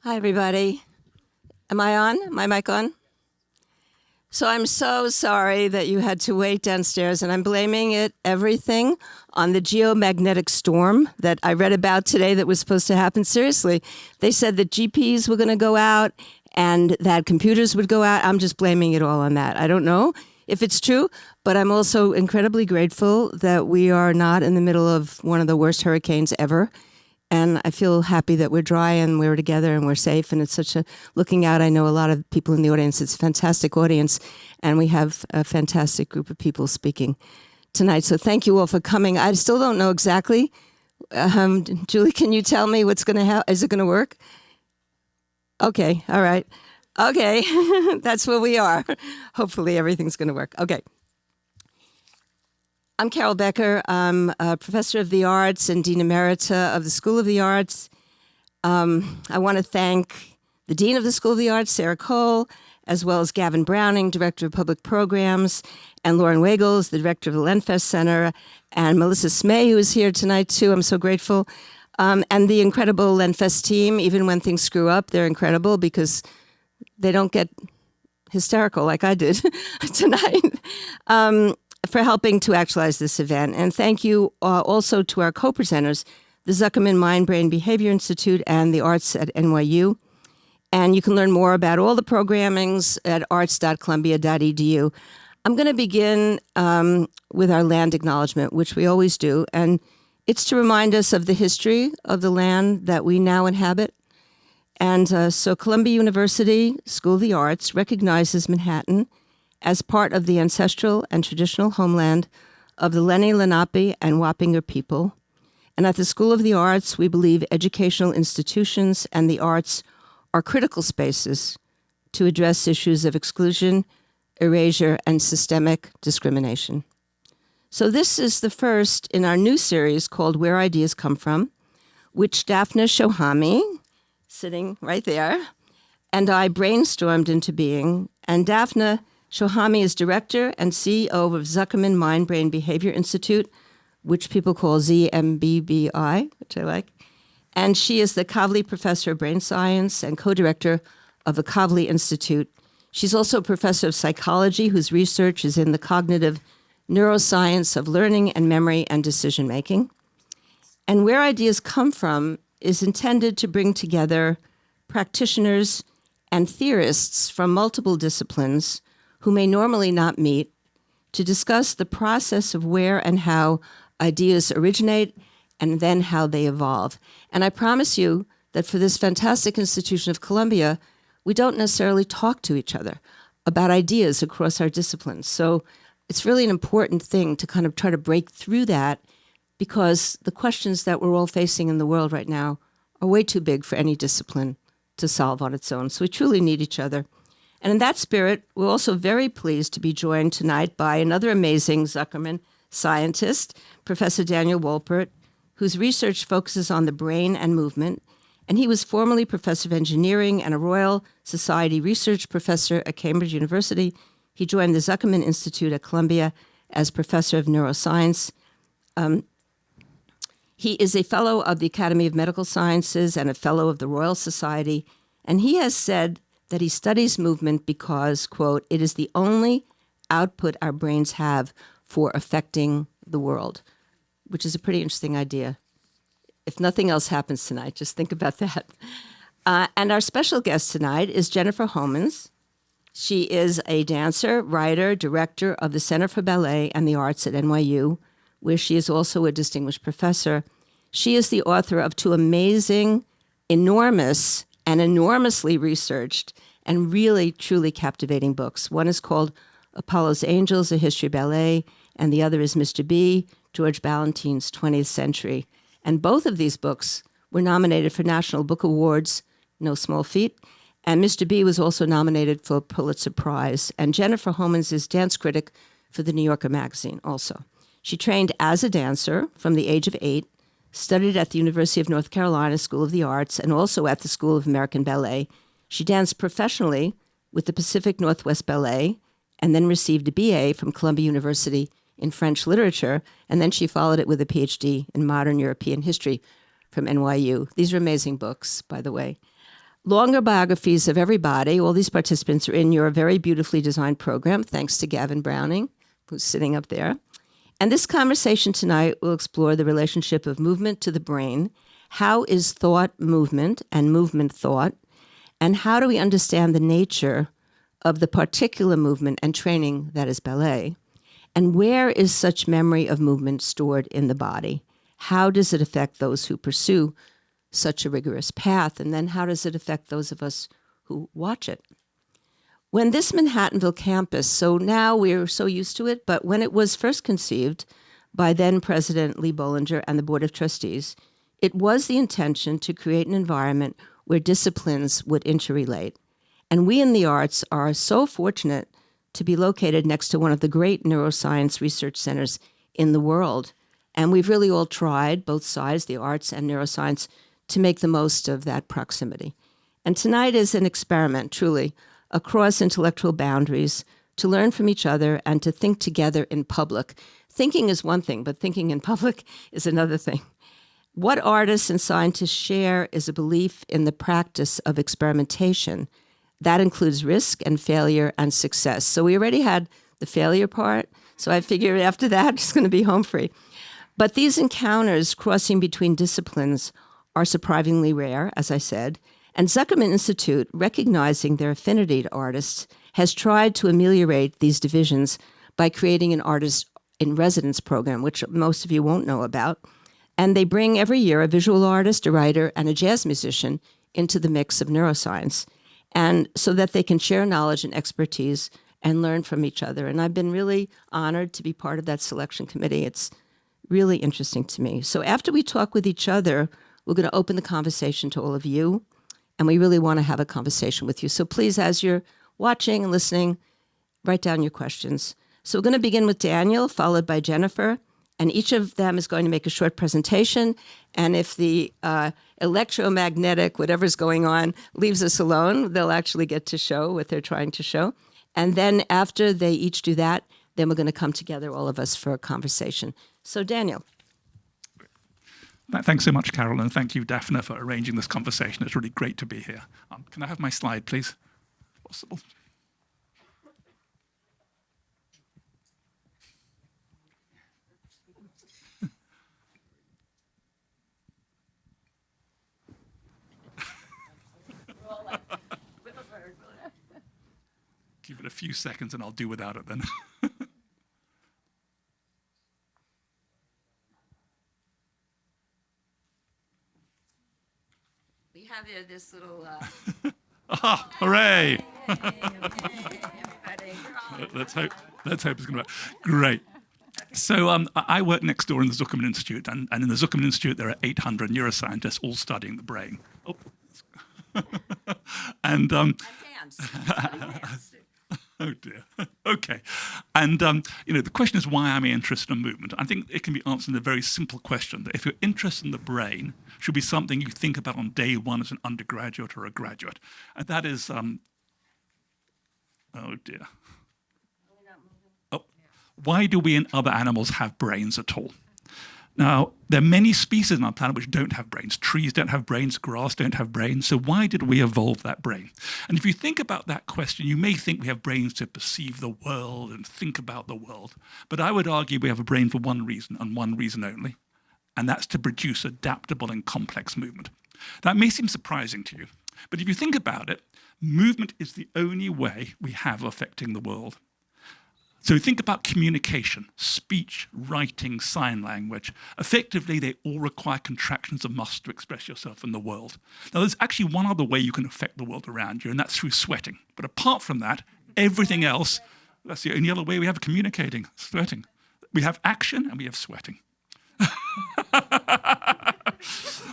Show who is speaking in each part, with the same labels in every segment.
Speaker 1: Hi, everybody. Am I on? My mic on? So I'm so sorry that you had to wait downstairs, and I'm blaming everything on the geomagnetic storm that I read about today that was supposed to happen. Seriously, they said that GPs were going to go out and that computers would go out. I'm just blaming it all on that. I don't know if it's true, but I'm also incredibly grateful that we are not in the middle of one of the worst hurricanes ever. And I feel happy that we're dry and we're together and we're safe. And it's such a looking out. I know a lot of people in the audience. It's a fantastic audience. And we have a fantastic group of people speaking tonight. So thank you all for coming. I still don't know exactly. Julie, can you tell me what's going to happen? Is it going to work? Okay. All right. Okay. That's where we are. Hopefully everything's going to work. Okay. I'm Carol Becker. I'm a professor of the arts and Dean Emerita of the School of the Arts. I want to thank the Dean of the School of the Arts, Sarah Cole, as well as Gavin Browning, Director of Public Programs, and Lauren Wagels, the Director of the Lenfest Center, and Melissa Smay, who is here tonight, too. I'm so grateful. And the incredible Lenfest team, even when things screw up, they're incredible because they don't get hysterical like I did tonight. For helping to actualize this event. And thank you also to our co-presenters, the Zuckerman Mind-Brain Behavior Institute and the Arts at NYU. And you can learn more about all the programmings at arts.columbia.edu. I'm going to begin with our land acknowledgement, which we always do. And it's to remind us of the history of the land that we now inhabit. And so Columbia University School of the Arts recognizes Manhattan as part of the ancestral and traditional homeland of the Lenni Lenape and Wappinger people. And at the School of the Arts, we believe educational institutions and the arts are critical spaces to address issues of exclusion, erasure, and systemic discrimination. So this is the first in our new series called Where Ideas Come From, which Daphna Shohamy, sitting right there, and I brainstormed into being. And Daphna Shohamy is director and CEO of Zuckerman Mind-Brain Behavior Institute, which people call ZMBBI, which I like. And she is the Kavli Professor of Brain Science and co-director of the Kavli Institute. She's also a professor of psychology whose research is in the cognitive neuroscience of learning and memory and decision-making. And Where Ideas Come From is intended to bring together practitioners and theorists from multiple disciplines who may normally not meet, to discuss the process of where and how ideas originate and then how they evolve. And I promise you that for this fantastic institution of Columbia, we don't necessarily talk to each other about ideas across our disciplines. So it's really an important thing to kind of try to break through that, because the questions that we're all facing in the world right now are way too big for any discipline to solve on its own. So we truly need each other. And in that spirit, we're also very pleased to be joined tonight by another amazing Zuckerman scientist, Professor Daniel Wolpert, whose research focuses on the brain and movement. And he was formerly professor of engineering and a Royal Society research professor at Cambridge University. He joined the Zuckerman Institute at Columbia as professor of neuroscience. He is a fellow of the Academy of Medical Sciences and a fellow of the Royal Society. And he has said that he studies movement because, quote, it is the only output our brains have for affecting the world, which is a pretty interesting idea. If nothing else happens tonight, just think about that. And our special guest tonight is Jennifer Homans. She is a dancer, writer, director of the Center for Ballet and the Arts at NYU, where she is also a distinguished professor. She is the author of two amazing, enormous, and enormously researched and really, truly captivating books. One is called Apollo's Angels, A History of Ballet, and the other is Mr. B, George Balanchine's 20th Century. And both of these books were nominated for National Book Awards, no small feat, and Mr. B was also nominated for a Pulitzer Prize. And Jennifer Homans is dance critic for the New Yorker magazine also. She trained as a dancer from the age of 8, studied at the University of North Carolina School of the Arts, and also at the School of American Ballet. She danced professionally with the Pacific Northwest Ballet and then received a BA from Columbia University in French literature, and then she followed it with a PhD in modern European history from NYU. These are amazing books, by the way. longer biographies of everybody. All these participants are in your very beautifully designed program, thanks to Gavin Browning, who's sitting up there. And this conversation tonight will explore the relationship of movement to the brain. How is thought movement and movement thought? And how do we understand the nature of the particular movement and training that is ballet? And where is such memory of movement stored in the body? How does it affect those who pursue such a rigorous path? And then how does it affect those of us who watch it? When this Manhattanville campus, so now we're so used to it, but when it was first conceived by then President Lee Bollinger and the Board of Trustees, it was the intention to create an environment where disciplines would interrelate. And we in the arts are so fortunate to be located next to one of the great neuroscience research centers in the world. And we've really all tried, both sides, the arts and neuroscience, to make the most of that proximity. And tonight is an experiment, truly, across intellectual boundaries, to learn from each other and to think together in public. Thinking is one thing, but thinking in public is another thing. What artists and scientists share is a belief in the practice of experimentation. That includes risk and failure and success. So we already had the failure part, so I figured after that it's going to be home free. But these encounters crossing between disciplines are surprisingly rare, as I said, and Zuckerman Institute, recognizing their affinity to artists, has tried to ameliorate these divisions by creating an artist in residence program, which most of you won't know about. And they bring every year a visual artist, a writer, and a jazz musician into the mix of neuroscience, and so that they can share knowledge and expertise and learn from each other. And I've been really honored to be part of that selection committee. It's really interesting to me. So after we talk with each other, we're going to open the conversation to all of you, and we really want to have a conversation with you. So please, as you're watching and listening, write down your questions. So we're going to begin with Daniel, followed by Jennifer, and each of them is going to make a short presentation. And if the electromagnetic, whatever's going on, leaves us alone, they'll actually get to show what they're trying to show. And then after they each do that, then we're going to come together, all of us, for a conversation. So Daniel.
Speaker 2: Thanks so much, Carol, and thank you, Daphna, for arranging this conversation. It's really great to be here. Can I have my slide, please? Possible. Give it a few seconds and I'll do without it then.
Speaker 1: We have here this little...
Speaker 2: Aha, hooray!
Speaker 1: Yay,
Speaker 2: Let's hope it's going to work. Great. So I work next door in the Zuckerman Institute, and in the Zuckerman Institute there are 800 neuroscientists all studying the brain. Oh. and
Speaker 1: hands.
Speaker 2: Oh dear. Okay. And the question is, why am I interested in movement? I think it can be answered in a very simple question, that if you're interested in the brain, it should be something you think about on day one as an undergraduate or a graduate. And that is, oh dear. Oh, why do we and other animals have brains at all? Now, there are many species on our planet which don't have brains. Trees don't have brains, grass don't have brains. So why did we evolve that brain? And if you think about that question, you may think we have brains to perceive the world and think about the world. But I would argue we have a brain for one reason and one reason only, and that's to produce adaptable and complex movement. That may seem surprising to you, but if you think about it, movement is the only way we have of affecting the world. So think about communication, speech, writing, sign language. Effectively, they all require contractions of muscle to express yourself in the world. Now, there's actually one other way you can affect the world around you, and that's through sweating. But apart from that, everything else, that's the only other way we have of communicating, sweating. We have action and we have sweating.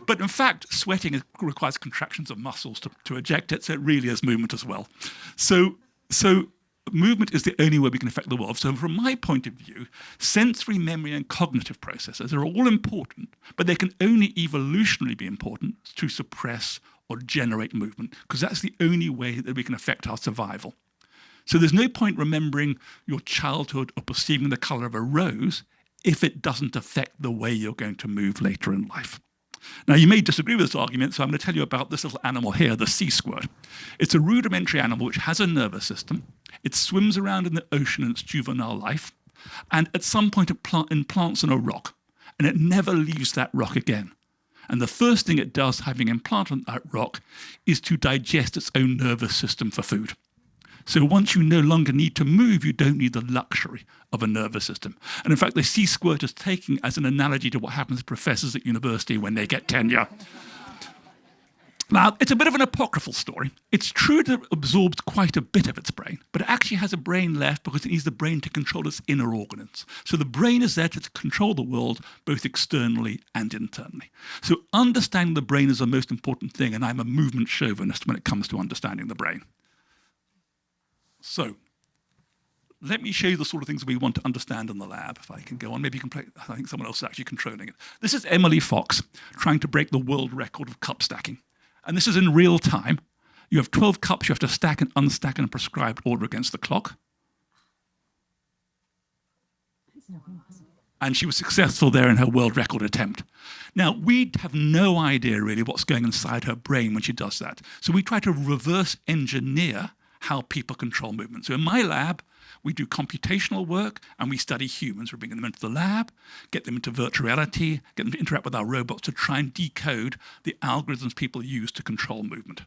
Speaker 2: But in fact, sweating requires contractions of muscles to eject it, so it really is movement as well. So movement is the only way we can affect the world. So from my point of view, sensory, memory, and cognitive processes are all important, but they can only evolutionarily be important to suppress or generate movement, because that's the only way that we can affect our survival. So there's no point remembering your childhood or perceiving the color of a rose if it doesn't affect the way you're going to move later in life. Now, you may disagree with this argument, so I'm going to tell you about this little animal here, the sea squirt. It's a rudimentary animal which has a nervous system. It swims around in the ocean in its juvenile life, and at some point it implants on a rock, and it never leaves that rock again. And the first thing it does, having implanted on that rock, is to digest its own nervous system for food. So once you no longer need to move, you don't need the luxury of a nervous system. And in fact, the sea squirt is taken as an analogy to what happens to professors at university when they get tenure. Now, it's a bit of an apocryphal story. It's true that it absorbs quite a bit of its brain, but it actually has a brain left because it needs the brain to control its inner organs. So the brain is there to control the world, both externally and internally. So understanding the brain is the most important thing, and I'm a movement chauvinist when it comes to understanding the brain. So let me show you the sort of things we want to understand in the lab. If I can go on, maybe you can play. I think someone else is actually controlling it. This is Emily Fox trying to break the world record of cup stacking. And this is in real time. You have 12 cups you have to stack and unstack in a prescribed order against the clock. And she was successful there in her world record attempt. Now, we have no idea really what's going inside her brain when she does that. So we try to reverse engineer how people control movement. So in my lab, we do computational work and we study humans. We're bringing them into the lab, get them into virtual reality, get them to interact with our robots to try and decode the algorithms people use to control movement.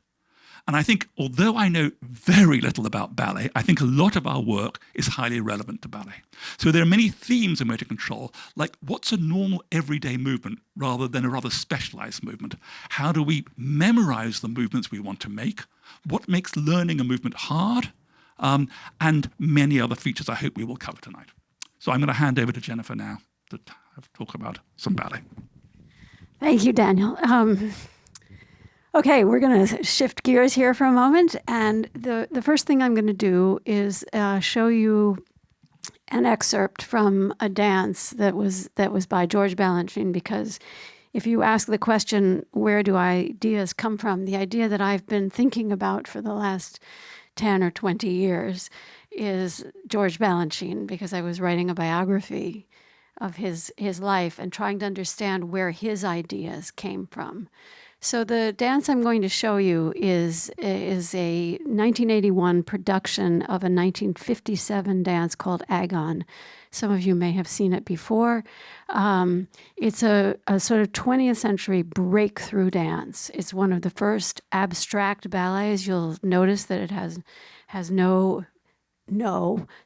Speaker 2: And I think, although I know very little about ballet, I think a lot of our work is highly relevant to ballet. So there are many themes in motor control, like what's a normal everyday movement rather than a rather specialized movement? How do we memorize the movements we want to make? What makes learning a movement hard? And many other features I hope we will cover tonight. So I'm going to hand over to Jennifer now to talk about some ballet.
Speaker 3: Thank you, Daniel. Okay, we're going to shift gears here for a moment. And the first thing I'm going to do is show you an excerpt from a dance that was by George Balanchine, because if you ask the question, where do ideas come from? The idea that I've been thinking about for the last 10 or 20 years is George Balanchine, because I was writing a biography of his life and trying to understand where his ideas came from. So the dance I'm going to show you is a 1981 production of a 1957 dance called Agon. Some of you may have seen it before. It's a sort of 20th century breakthrough dance. It's one of the first abstract ballets. You'll notice that it has no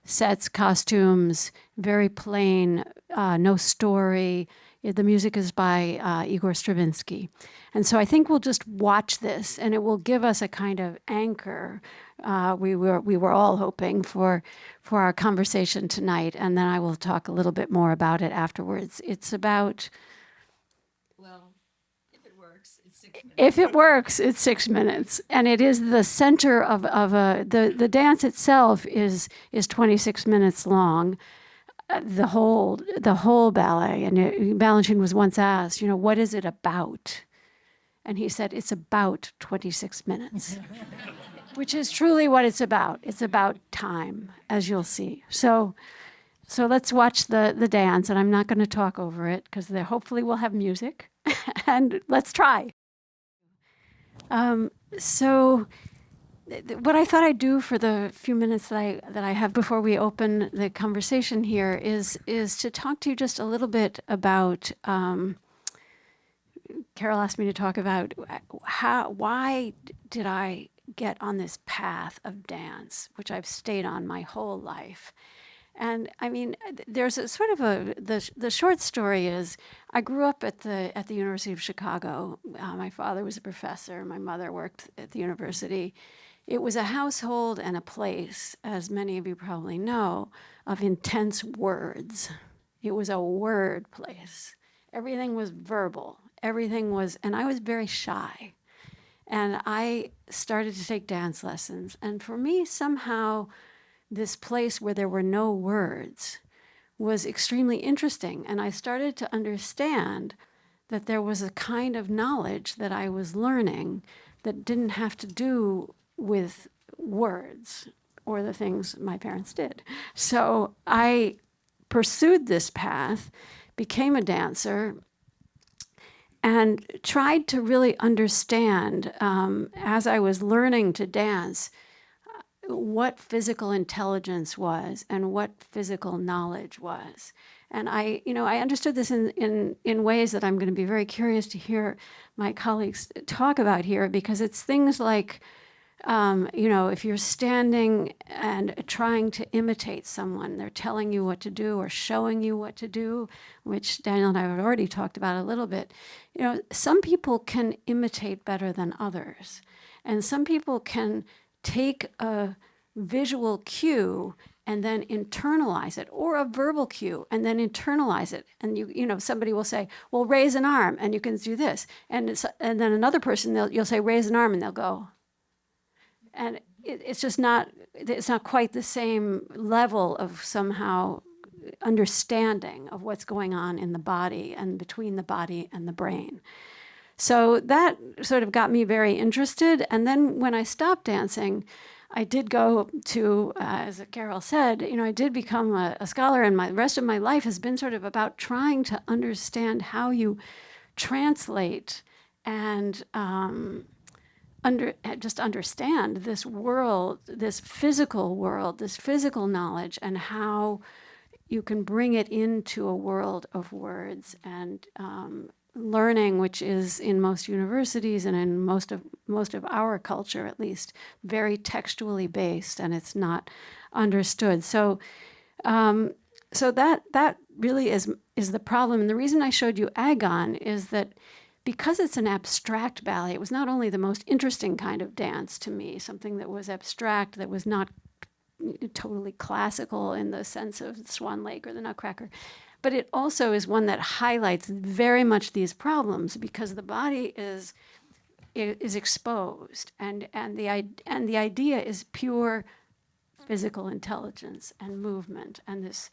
Speaker 3: sets, costumes, very plain, no story. The music is by Igor Stravinsky. And so I think we'll just watch this, and it will give us a kind of anchor. We were all hoping for our conversation tonight, and then I will talk a little bit more about it afterwards. It's about...
Speaker 1: Well, if it works, it's 6 minutes.
Speaker 3: If it works, it's 6 minutes. And it is the center of the dance itself is 26 minutes long. The whole ballet, and Balanchine was once asked, what is it about? And he said, it's about 26 minutes, which is truly what it's about. It's about time, as you'll see. So let's watch the dance, and I'm not going to talk over it because hopefully we'll have music, and let's try. What I thought I'd do for the few minutes that I have before we open the conversation here is to talk to you just a little bit about. Carol asked me to talk about why did I get on this path of dance, which I've stayed on my whole life. And I mean, there's a sort of the short story is I grew up at the University of Chicago. My father was a professor. My mother worked at the university. It was a household and a place, as many of you probably know, of intense words. It was a word place. Everything was verbal. And I was very shy. And I started to take dance lessons. And for me, somehow, this place where there were no words was extremely interesting. And I started to understand that there was a kind of knowledge that I was learning that didn't have to do with words or the things my parents did. So I pursued this path, became a dancer, and tried to really understand, as I was learning to dance, what physical intelligence was and what physical knowledge was. And I understood this in ways that I'm going to be very curious to hear my colleagues talk about here, because it's things like, if you're standing and trying to imitate someone, they're telling you what to do or showing you what to do, which Daniel and I have already talked about a little bit. Some people can imitate better than others. And some people can take a visual cue and then internalize it, or a verbal cue and then internalize it. And somebody will say, well, raise an arm and you can do this. And then another person, you'll say, raise an arm, and they'll go. And it's not quite the same level of somehow understanding of what's going on in the body and between the body and the brain. So that sort of got me very interested. And then when I stopped dancing, I did go to, as Carol said, I did become a scholar, and the rest of my life has been sort of about trying to understand how you translate and just understand this world, this physical world, this physical knowledge, and how you can bring it into a world of words and learning, which is in most universities and in most of our culture, at least, very textually based, and it's not understood. So that really is the problem. And the reason I showed you Agon is that because it's an abstract ballet, it was not only the most interesting kind of dance to me, something that was abstract, that was not totally classical in the sense of the Swan Lake or the Nutcracker, but it also is one that highlights very much these problems, because the body is exposed, and the idea is pure physical intelligence and movement, and this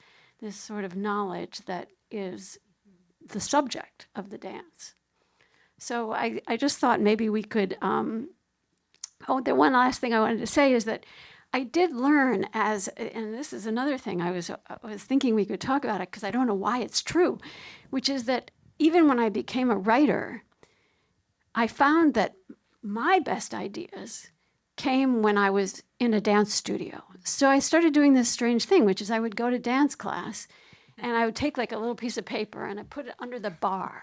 Speaker 3: sort of knowledge that is the subject of the dance. So I just thought maybe we could. The one last thing I wanted to say is that I did learn, and this is another thing I was thinking we could talk about it, because I don't know why it's true, which is that even when I became a writer, I found that my best ideas came when I was in a dance studio. So I started doing this strange thing, which is I would go to dance class, and I would take like a little piece of paper and I put it under the bar,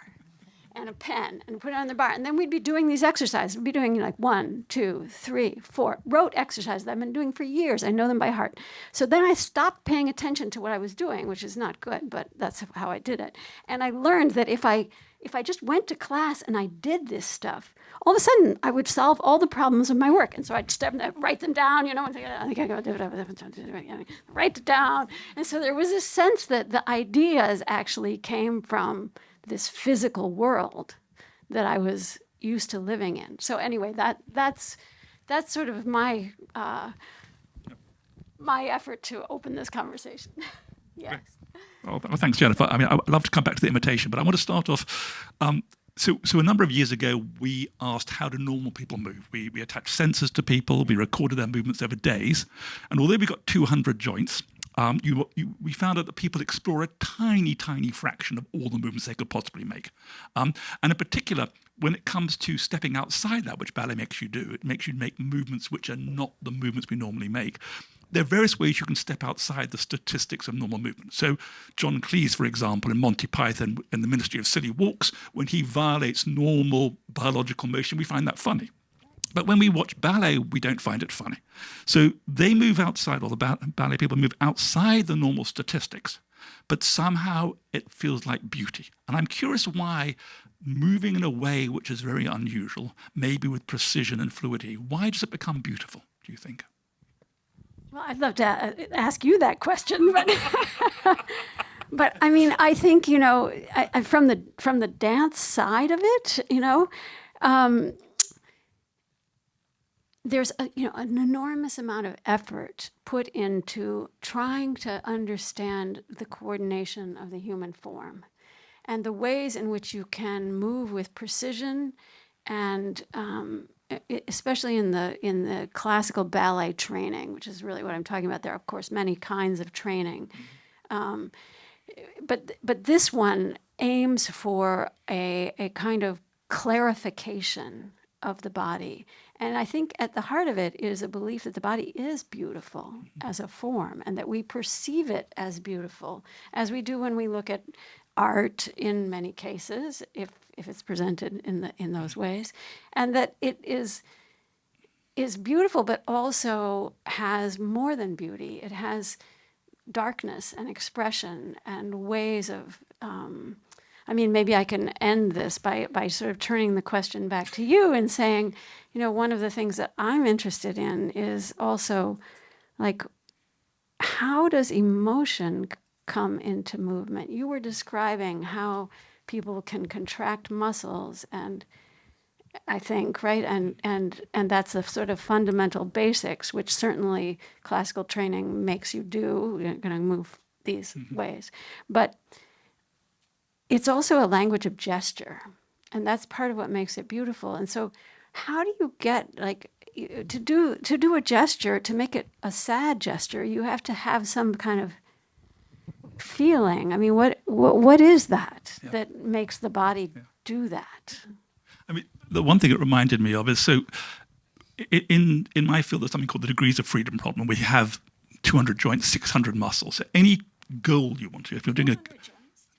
Speaker 3: and a pen, and put it on the bar. And then we'd be doing these exercises. We'd be doing like 1, 2, 3, 4, rote exercises that I've been doing for years. I know them by heart. So then I stopped paying attention to what I was doing, which is not good, but that's how I did it. And I learned that if I just went to class and I did this stuff, all of a sudden I would solve all the problems of my work. And so I'd write them down, and think, I think I gotta do it, write it down. And so there was this sense that the ideas actually came from this physical world that I was used to living in. So anyway, that's sort of my effort to open this conversation. Yes.
Speaker 2: Well, thanks, Jennifer. I mean, I'd love to come back to the imitation, but I want to start off. So a number of years ago, we asked how do normal people move. We attached sensors to people. We recorded their movements over days. And although we got 200 joints, we found out that people explore a tiny, tiny fraction of all the movements they could possibly make. And in particular, when it comes to stepping outside that, which ballet makes you do, it makes you make movements which are not the movements we normally make. There are various ways you can step outside the statistics of normal movement. So John Cleese, for example, in Monty Python in the Ministry of Silly Walks, when he violates normal biological motion, we find that funny. But when we watch ballet, we don't find it funny. So they move outside, or the ballet people move outside the normal statistics, but somehow it feels like beauty. And I'm curious why moving in a way which is very unusual, maybe with precision and fluidity, why does it become beautiful, do you think?
Speaker 3: Well, I'd love to ask you that question, but I mean, I think, from the dance side of it, there's an enormous amount of effort put into trying to understand the coordination of the human form and the ways in which you can move with precision, and especially in the classical ballet training, which is really what I'm talking about. There are, of course, many kinds of training, but this one aims for a kind of clarification of the body. And I think at the heart of it is a belief that the body is beautiful as a form, and that we perceive it as beautiful, as we do when we look at art in many cases, if it's presented in those ways, and that it is beautiful, but also has more than beauty. It has darkness and expression and ways of, maybe I can end this by sort of turning the question back to you and saying, one of the things that I'm interested in is also, like, how does emotion come into movement? You were describing how people can contract muscles, and I think, right? And that's the sort of fundamental basics, which certainly classical training makes you do. You're going to move these ways. But it's also a language of gesture, and that's part of what makes it beautiful. And so how do you get, to do a gesture, to make it a sad gesture, you have to have some kind of feeling. I mean, what is that that makes the body do that?
Speaker 2: I mean, the one thing it reminded me of is, so in my field, there's something called the degrees of freedom problem. We have 200 joints, 600 muscles. So any goal you want to, if you're doing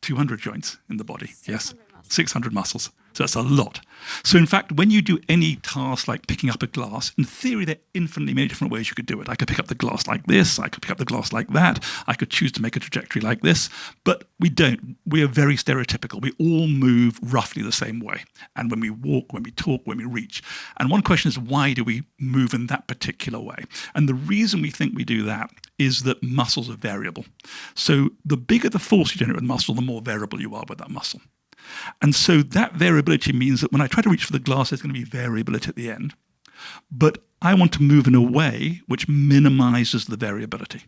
Speaker 2: 200 joints in the body, yes, 600 muscles. So that's a lot. So in fact, when you do any task like picking up a glass, in theory, there are infinitely many different ways you could do it. I could pick up the glass like this. I could pick up the glass like that. I could choose to make a trajectory like this. But we don't. We are very stereotypical. We all move roughly the same way. And when we walk, when we talk, when we reach. And one question is, why do we move in that particular way? And the reason we think we do that is that muscles are variable. So the bigger the force you generate with the muscle, the more variable you are with that muscle. And so that variability means that when I try to reach for the glass, there's going to be variability at the end. But I want to move in a way which minimizes the variability.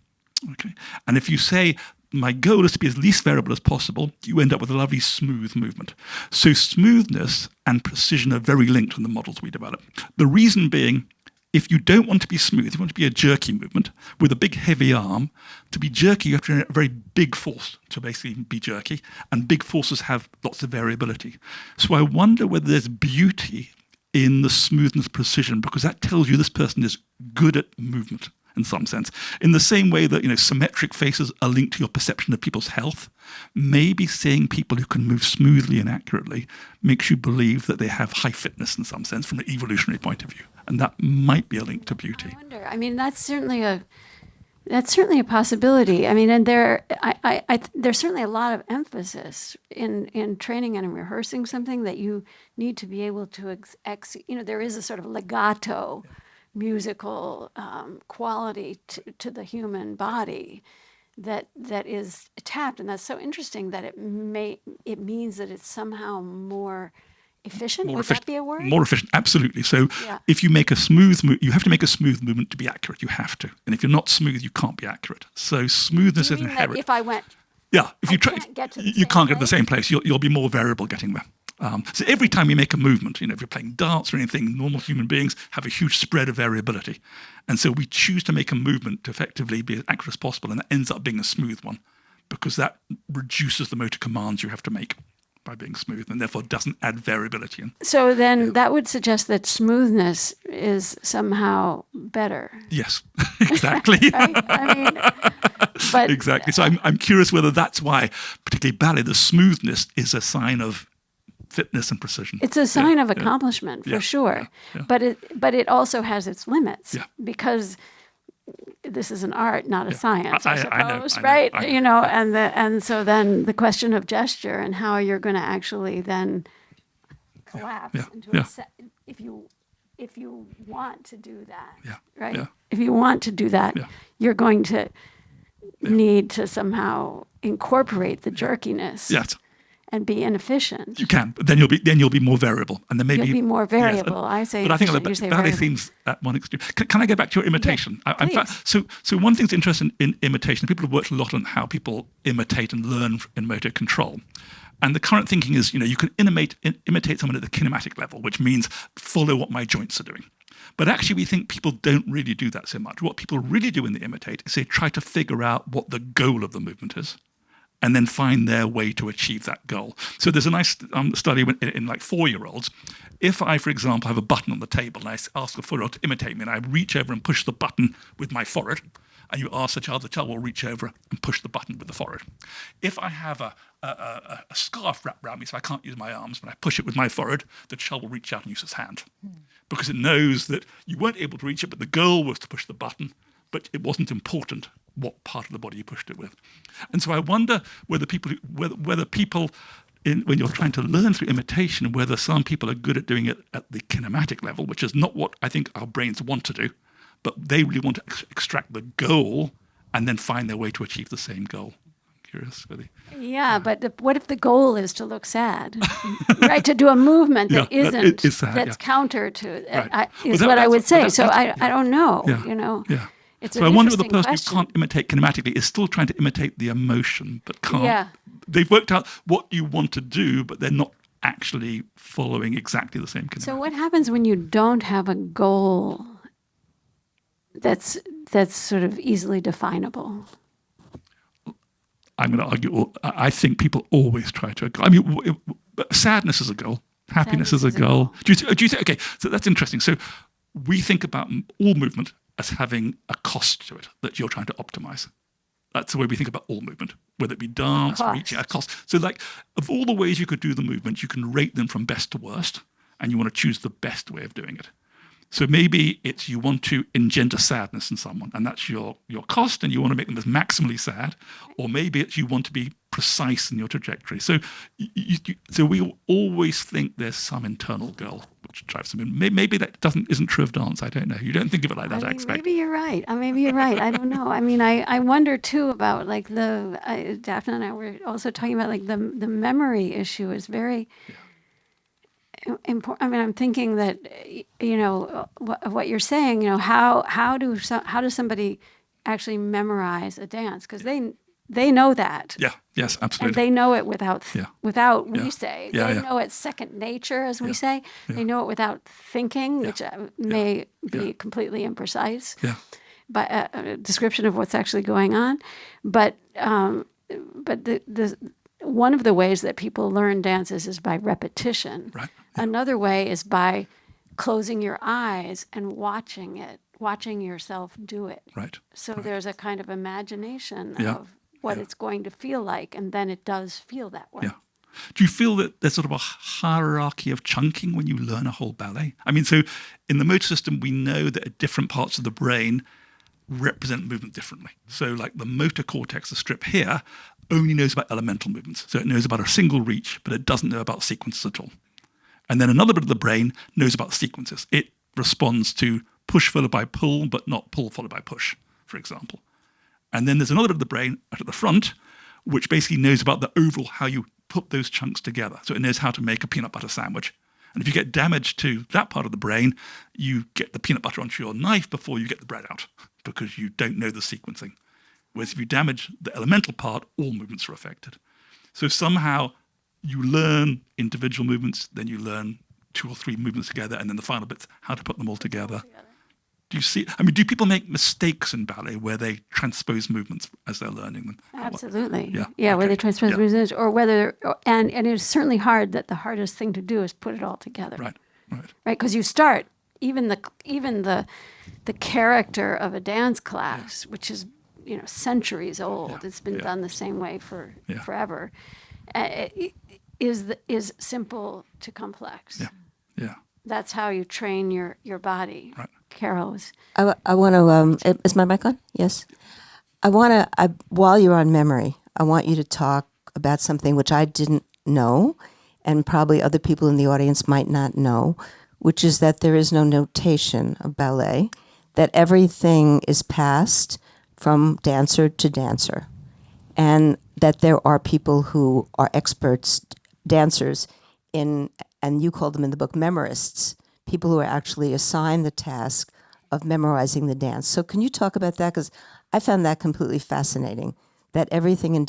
Speaker 2: Okay. And if you say, my goal is to be as least variable as possible, you end up with a lovely smooth movement. So smoothness and precision are very linked in the models we develop. The reason being, if you don't want to be smooth, you want to be a jerky movement with a big heavy arm. To be jerky, you have to generate a very big force to basically be jerky, and big forces have lots of variability. So I wonder whether there's beauty in the smoothness precision, because that tells you this person is good at movement in some sense. In the same way that, symmetric faces are linked to your perception of people's health, maybe seeing people who can move smoothly and accurately makes you believe that they have high fitness in some sense from an evolutionary point of view. And that might be a link to beauty.
Speaker 3: I wonder. I mean, that's certainly a possibility. I mean, and there's certainly a lot of emphasis in training and in rehearsing something that you need to be able to there is a sort of legato musical quality to the human body that is tapped, and that's so interesting that it means that it's somehow more efficient. Would that be a word?
Speaker 2: More efficient, absolutely. So if you make a smooth move, you have to make a smooth movement to be accurate. You have to, and if you're not smooth, you can't be accurate. So smoothness is inherent.
Speaker 3: If I went,
Speaker 2: if you try, you can't get to the same place. You'll be more variable getting there. So every time you make a movement, if you're playing darts or anything, normal human beings have a huge spread of variability. And so we choose to make a movement to effectively be as accurate as possible, and that ends up being a smooth one because that reduces the motor commands you have to make by being smooth, and therefore doesn't add variability in.
Speaker 3: So then that would suggest that smoothness is somehow better.
Speaker 2: Yes, exactly.
Speaker 3: Right? I mean, but
Speaker 2: exactly. So I'm curious whether that's why, particularly ballet, the smoothness is a sign of fitness and precision.
Speaker 3: It's a sign of accomplishment for sure. But it also has its limits because this is an art, not a science, I suppose, right? I know. And so then the question of gesture and how you're going to actually then collapse into a set, if you want to do that, right? Yeah. If you want to do that, you're going to need to somehow incorporate the jerkiness.
Speaker 2: Yes.
Speaker 3: And be inefficient.
Speaker 2: You can, but then you'll be more variable, and then maybe
Speaker 3: you'll be more variable.
Speaker 2: Yes,
Speaker 3: I say,
Speaker 2: but I think the ballet seems at one extreme. Can I go back to your imitation? So one thing's interesting in imitation. People have worked a lot on how people imitate and learn in motor control. And the current thinking is, you can imitate someone at the kinematic level, which means follow what my joints are doing. But actually, we think people don't really do that so much. What people really do when they imitate is they try to figure out what the goal of the movement is. and then find their way to achieve that goal. So there's a nice study in like 4-year-olds. If I, for example, have a button on the table and I ask a 4-year-old to imitate me, and I reach over and push the button with my forehead, and you ask the child will reach over and push the button with the forehead. If I have a scarf wrapped around me so I can't use my arms, but I push it with my forehead, the child will reach out and use his hand. Because it knows that you weren't able to reach it, but the goal was to push the button, but it wasn't important what part of the body you pushed it with. And so I wonder whether people, when you're trying to learn through imitation, whether some people are good at doing it at the kinematic level, which is not what I think our brains want to do, but they really want to extract the goal and then find their way to achieve the same goal. Curious, really.
Speaker 3: Yeah, but what if the goal is to look sad, right? To do a movement that isn't,
Speaker 2: is sad,
Speaker 3: that's counter to,
Speaker 2: Right.
Speaker 3: what I would say. So I don't know,
Speaker 2: Yeah.
Speaker 3: It's
Speaker 2: so I wonder if the person who can't imitate kinematically is still trying to imitate the emotion, but can't.
Speaker 3: Yeah.
Speaker 2: They've worked out what you want to do, but they're not actually following exactly the same kinematic.
Speaker 3: So what happens when you don't have a goal that's sort of easily definable?
Speaker 2: I'm going to argue, I think people always try to, I mean, sadness is a goal. Happiness is a goal. Do you think, okay, so that's interesting. So we think about all movement as having a cost to it that you're trying to optimize. That's the way we think about all movement, whether it be dance, reaching, a cost. So like, of all the ways you could do the movement, you can rate them from best to worst, and you want to choose the best way of doing it. So maybe it's you want to engender sadness in someone, and that's your cost, and you want to make them as maximally sad. Or maybe it's you want to be precise in your trajectory. So so we always think there's some internal goal which drives them in. Maybe that isn't true of dance. I don't know. You don't think of it like that, I expect.
Speaker 3: Maybe you're right. Maybe you're right. I don't know. I mean, I wonder too about like Daphna and I were also talking about like the memory issue is very important. I mean, I'm thinking that what you're saying. How does somebody actually memorize a dance? Because they know that.
Speaker 2: Yeah. Yes. Absolutely.
Speaker 3: And they know it without we say.
Speaker 2: Yeah,
Speaker 3: they know it's second nature, as we say. Yeah. They know it without thinking, which may be completely imprecise.
Speaker 2: Yeah.
Speaker 3: But a description of what's actually going on. But the one of the ways that people learn dances is by repetition.
Speaker 2: Right.
Speaker 3: Another way is by closing your eyes and watching yourself do it.
Speaker 2: Right.
Speaker 3: So there's a kind of imagination of what it's going to feel like, and then it does feel that way.
Speaker 2: Yeah. Do you feel that there's sort of a hierarchy of chunking when you learn a whole ballet? I mean, so in the motor system, we know that different parts of the brain represent movement differently. So like the motor cortex, the strip here, only knows about elemental movements. So it knows about a single reach, but it doesn't know about sequences at all. And then another bit of the brain knows about sequences. It responds to push followed by pull, but not pull followed by push, for example. And then there's another bit of the brain at the front, which basically knows about the overall, how you put those chunks together. So it knows how to make a peanut butter sandwich. And if you get damage to that part of the brain, you get the peanut butter onto your knife before you get the bread out, because you don't know the sequencing. Whereas if you damage the elemental part, all movements are affected. So somehow you learn individual movements, then you learn 2 or 3 movements together, and then the final bit's how to put them all together. Do you see? I mean, do people make mistakes in ballet where they transpose movements as they're learning them?
Speaker 3: Absolutely. Yeah, where they transpose movements, or whether, and it's certainly hard that the hardest thing to do is put it all together.
Speaker 2: Right.
Speaker 3: Because you start, even the character of a dance class, which is centuries old. It's been done the same way for forever. Is simple to complex.
Speaker 2: Yeah.
Speaker 3: That's how you train your body.
Speaker 2: Right.
Speaker 3: Carol
Speaker 1: I want to. Is my mic on? Yes. I want to. While you're on memory, I want you to talk about something which I didn't know, and probably other people in the audience might not know, which is that there is no notation of ballet, that everything is passed from dancer to dancer, and that there are people who are experts, dancers, and you call them in the book memorists, people who are actually assigned the task of memorizing the dance. So can you talk about that? Because I found that completely fascinating, that everything in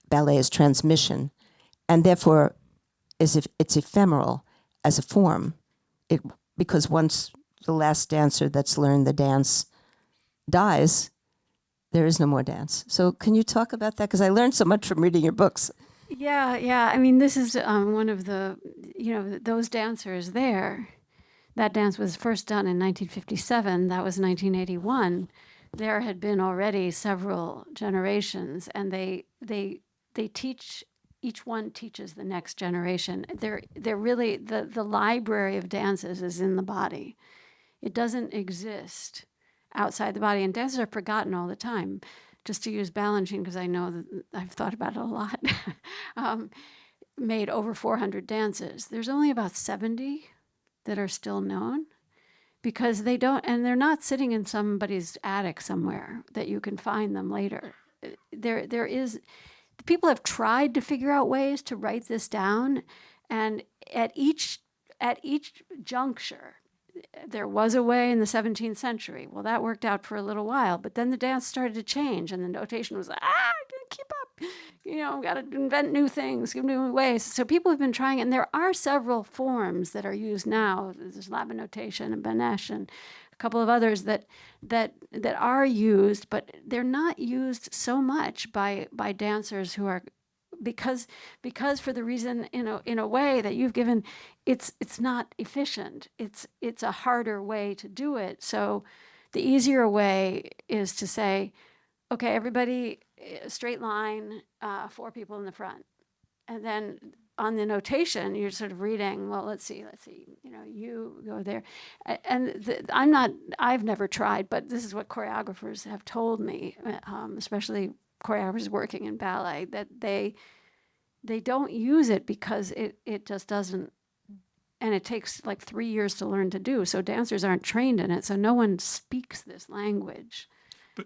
Speaker 1: ballet is transmission, and therefore it's ephemeral as a form. Because once the last dancer that's learned the dance dies, there is no more dance. So can you talk about that? Because I learned so much from reading your books.
Speaker 3: Yeah. I mean, this is one of the, those dancers there. That dance was first done in 1957. That was 1981. There had been already several generations, and they teach. Each one teaches the next generation. They're really the library of dances is in the body. It doesn't exist outside the body, and dances are forgotten all the time. Just to use Balanchine, because I know that I've thought about it a lot, made over 400 dances. There's only about 70 that are still known, because they don't, and they're not sitting in somebody's attic somewhere that you can find them later. There is, people have tried to figure out ways to write this down, and at each juncture, there was a way in the 17th century. Well, that worked out for a little while, but then the dance started to change, and the notation was like, I can't keep up. Got to invent new things, new ways. So people have been trying, and there are several forms that are used now. There's Laban notation and Benesh and a couple of others that are used, but they're not used so much by dancers who are, because for the reason, in a way that you've given, it's not efficient. It's a harder way to do it. So the easier way is to say, okay, everybody, straight line, 4 people in the front. And then on the notation, you're sort of reading, well, let's see, you go there. And I've never tried, but this is what choreographers have told me, especially choreographers working in ballet, that they don't use it because it just doesn't, and it takes like 3 years to learn to do. So dancers aren't trained in it. So no one speaks this language.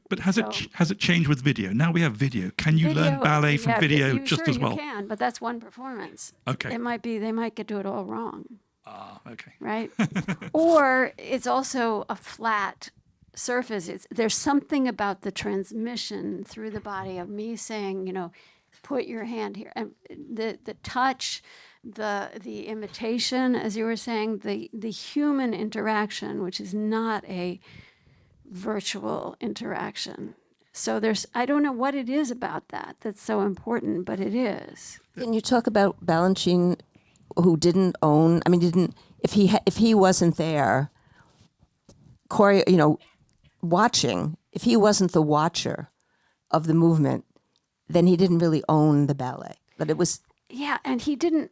Speaker 2: But has it changed with video? Now we have video. Can you learn ballet from video just as well?
Speaker 3: You can, but that's one performance.
Speaker 2: Okay.
Speaker 3: They might get to it all wrong.
Speaker 2: Okay.
Speaker 3: Right? Or it's also a flat surface. There's something about the transmission through the body of me saying, put your hand here. And the touch, the imitation, as you were saying, the human interaction, which is not a virtual interaction. So I don't know what it is about that that's so important, but it is.
Speaker 1: Can you talk about Balanchine, who didn't own, if he wasn't there, watching, if he wasn't the watcher of the movement, then he didn't really own the ballet. But it was...
Speaker 3: Yeah, and he didn't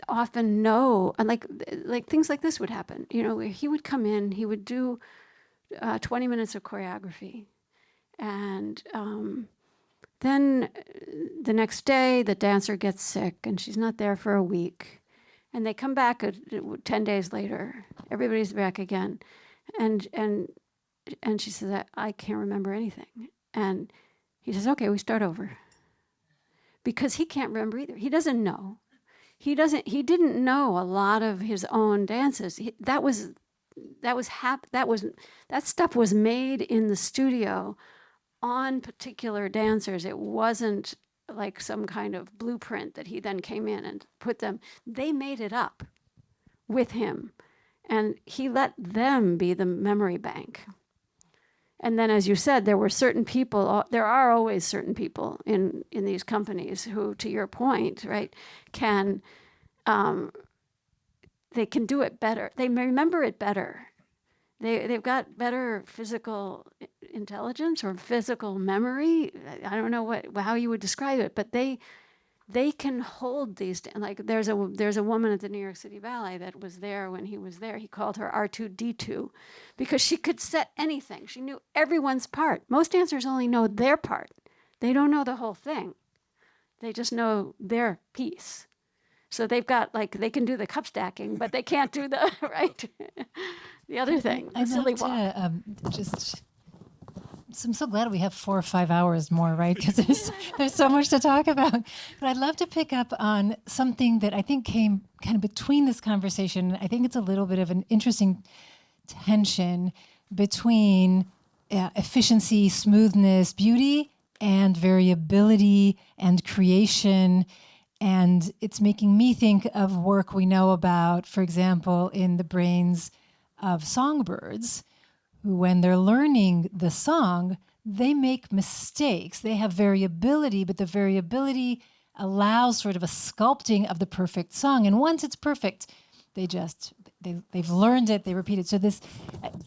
Speaker 3: often know, and like things like this would happen. Where he would come in, he would do 20 minutes of choreography. And then the next day, the dancer gets sick, and she's not there for a week. And they come back 10 days later. Everybody's back again. And she says, I can't remember anything. And he says, okay, we start over. Because he can't remember either. He doesn't know. He didn't know a lot of his own dances. That stuff was made in the studio on particular dancers. It wasn't like some kind of blueprint that he then came in and put them. They made it up with him, and he let them be the memory bank. And then, as you said, there were certain people, there are always certain people in these companies who, to your point, right, they can do it better. They remember it better. They've got better physical intelligence or physical memory. I don't know how you would describe it, but they can hold these. Like there's a woman at the New York City Ballet that was there when he was there. He called her R2D2 because she could set anything. She knew everyone's part. Most dancers only know their part. They don't know the whole thing. They just know their piece. So they've got they can do the cup stacking, but they can't do the the other thing. The silly walk.
Speaker 4: I'm so glad we have 4 or 5 hours more, right? Because there's so much to talk about. But I'd love to pick up on something that I think came kind of between this conversation. I think it's a little bit of an interesting tension between efficiency, smoothness, beauty, and variability and creation. And it's making me think of work we know about, for example, in the brains of songbirds, who, when they're learning the song, they make mistakes. They have variability, but the variability allows sort of a sculpting of the perfect song. And once it's perfect, they've learned it, they repeat it. So this,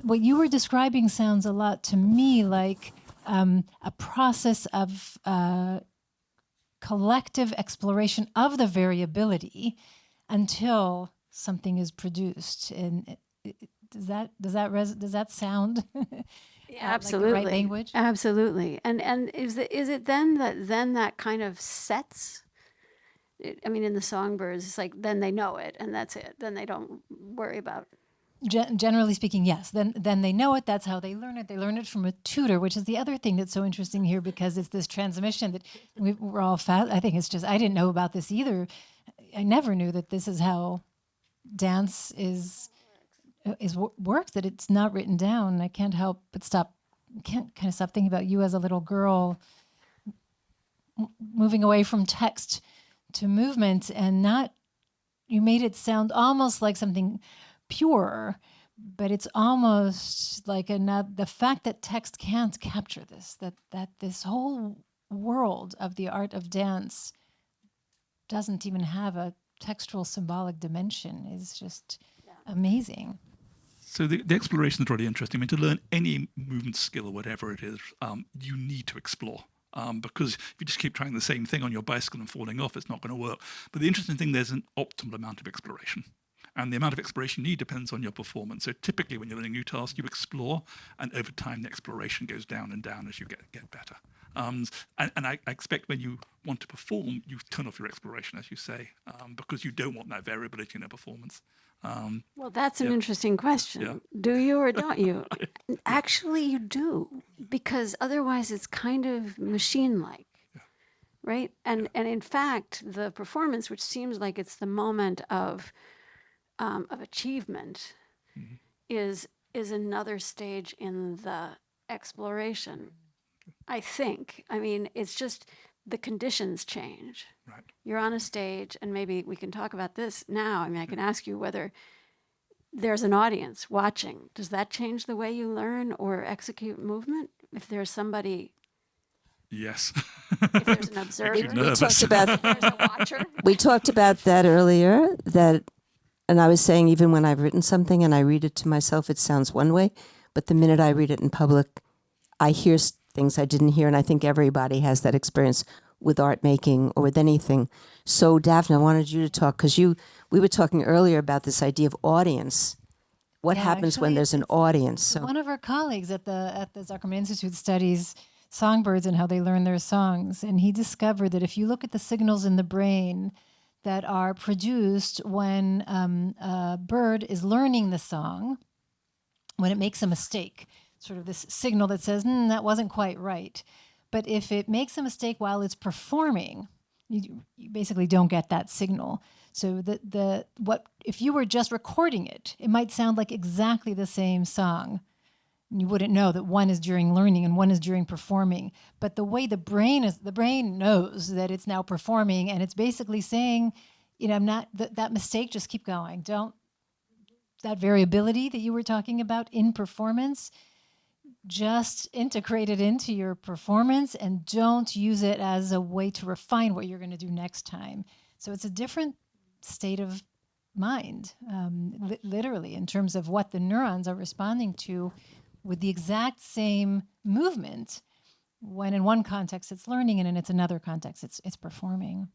Speaker 4: what you were describing sounds a lot to me like a process of collective exploration of the variability until something is produced. And does that sound
Speaker 3: Absolutely.
Speaker 4: like the right language?
Speaker 3: Absolutely. And is it then that kind of sets? I mean, in the Songbirds, it's like then they know it and that's it. Then they don't worry about.
Speaker 4: Generally speaking, yes. Then they know it. That's how they learn it. They learn it from a tutor, which is the other thing that's so interesting here, because it's this transmission that we're all I think it's just, I didn't know about this either. I never knew that this is how dance works, that it's not written down. I can't help but stop thinking about you as a little girl moving away from text to movement, and you made it sound almost like something pure, but it's almost like the fact that text can't capture this, that this whole world of the art of dance doesn't even have a textual symbolic dimension is just amazing.
Speaker 2: So the exploration is really interesting. I mean, to learn any movement skill or whatever it is, you need to explore. Because if you just keep trying the same thing on your bicycle and falling off, it's not going to work. But the interesting thing, there's an optimal amount of exploration. And the amount of exploration you need depends on your performance. So typically when you're learning new tasks, you explore, and over time the exploration goes down and down as you get better. And I expect when you want to perform, you turn off your exploration, as you say, because you don't want that variability in a performance.
Speaker 3: Well, that's an interesting question.
Speaker 2: Yeah.
Speaker 3: Do you or don't you? Actually, you do, because otherwise it's kind of machine-like, right? And in fact, the performance, which seems like it's the moment of achievement, is another stage in the exploration. I think. I mean, it's just the conditions change.
Speaker 2: Right.
Speaker 3: You're on a stage, and maybe we can talk about this now. I mean, I can ask you whether there's an audience watching. Does that change the way you learn or execute movement? If there's somebody,
Speaker 2: Yes.
Speaker 3: if there's an observer,
Speaker 2: Makes you nervous.
Speaker 3: if there's a watcher.
Speaker 1: We talked about that earlier, and I was saying even when I've written something and I read it to myself, it sounds one way, but the minute I read it in public, I hear things I didn't hear, and I think everybody has that experience with art making or with anything. So Daphna, I wanted you to talk, because we were talking earlier about this idea of audience. What happens when there's an audience? So
Speaker 4: one of our colleagues at the Zuckerman Institute studies songbirds and how they learn their songs, and he discovered that if you look at the signals in the brain that are produced when a bird is learning the song, when it makes a mistake, sort of this signal that says, that wasn't quite right. But if it makes a mistake while it's performing, you basically don't get that signal. So if you were just recording it, it might sound like exactly the same song. And you wouldn't know that one is during learning and one is during performing. But the way the brain knows that it's now performing, and it's basically saying, that mistake, just keep going. That variability that you were talking about in performance, just integrate it into your performance and don't use it as a way to refine what you're going to do next time. So it's a different state of mind, literally, in terms of what the neurons are responding to with the exact same movement, when in one context it's learning and in another context it's performing.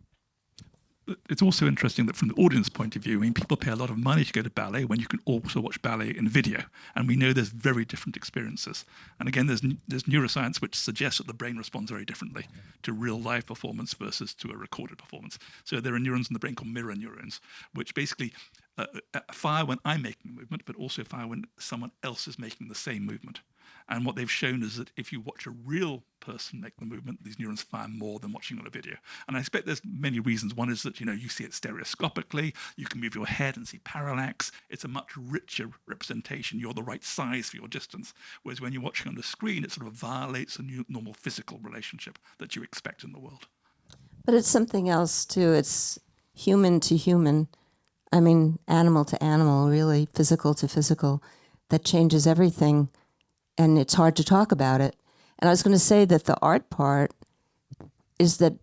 Speaker 2: It's also interesting that from the audience point of view, I mean, people pay a lot of money to go to ballet when you can also watch ballet in video. And we know there's very different experiences. And again, there's neuroscience which suggests that the brain responds very differently to real live performance versus to a recorded performance. So there are neurons in the brain called mirror neurons, which basically fire when I'm making a movement, but also fire when someone else is making the same movement. And what they've shown is that if you watch a real person make the movement, these neurons fire more than watching on a video. And I expect there's many reasons. One is that, you see it stereoscopically. You can move your head and see parallax. It's a much richer representation. You're the right size for your distance. Whereas when you're watching on the screen, it sort of violates a normal physical relationship that you expect in the world.
Speaker 1: But it's something else, too. It's human to human. I mean, animal to animal, really, physical to physical. That changes everything. And it's hard to talk about it. And I was going to say that the art part is that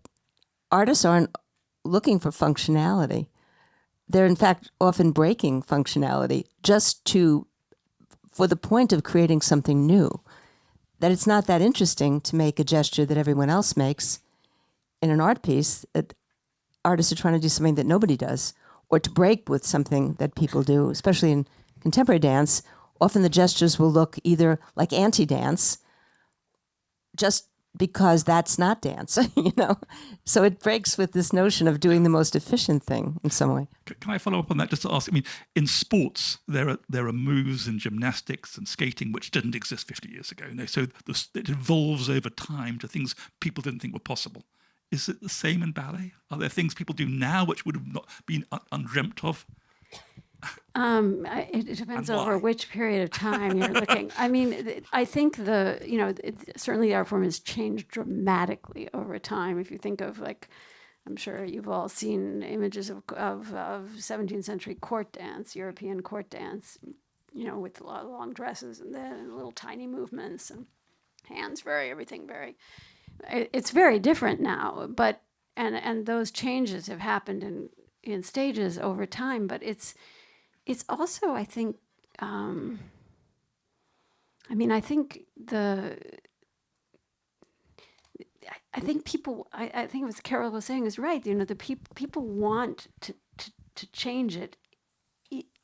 Speaker 1: artists aren't looking for functionality. They're in fact often breaking functionality just for the point of creating something new. That it's not that interesting to make a gesture that everyone else makes in an art piece. That artists are trying to do something that nobody does, or to break with something that people do, especially in contemporary dance. Often the gestures will look either like anti-dance, just because that's not dance, you know? So it breaks with this notion of doing the most efficient thing in some way.
Speaker 2: Can I follow up on that just to ask? I mean, in sports, there are moves in gymnastics and skating which didn't exist 50 years ago. You know? So it evolves over time to things people didn't think were possible. Is it the same in ballet? Are there things people do now which would have not been undreamt of?
Speaker 3: It depends over which period of time you're looking. I mean, I think certainly the art form has changed dramatically over time. If you think of, like, I'm sure you've all seen images of 17th century court dance, European court dance, you know, with a lot of long dresses and then little tiny movements and hands, everything very. It's very different now, but and those changes have happened in stages over time. But it's also, I think, I think people, I think what Carol was saying is right. You know, the people want to change it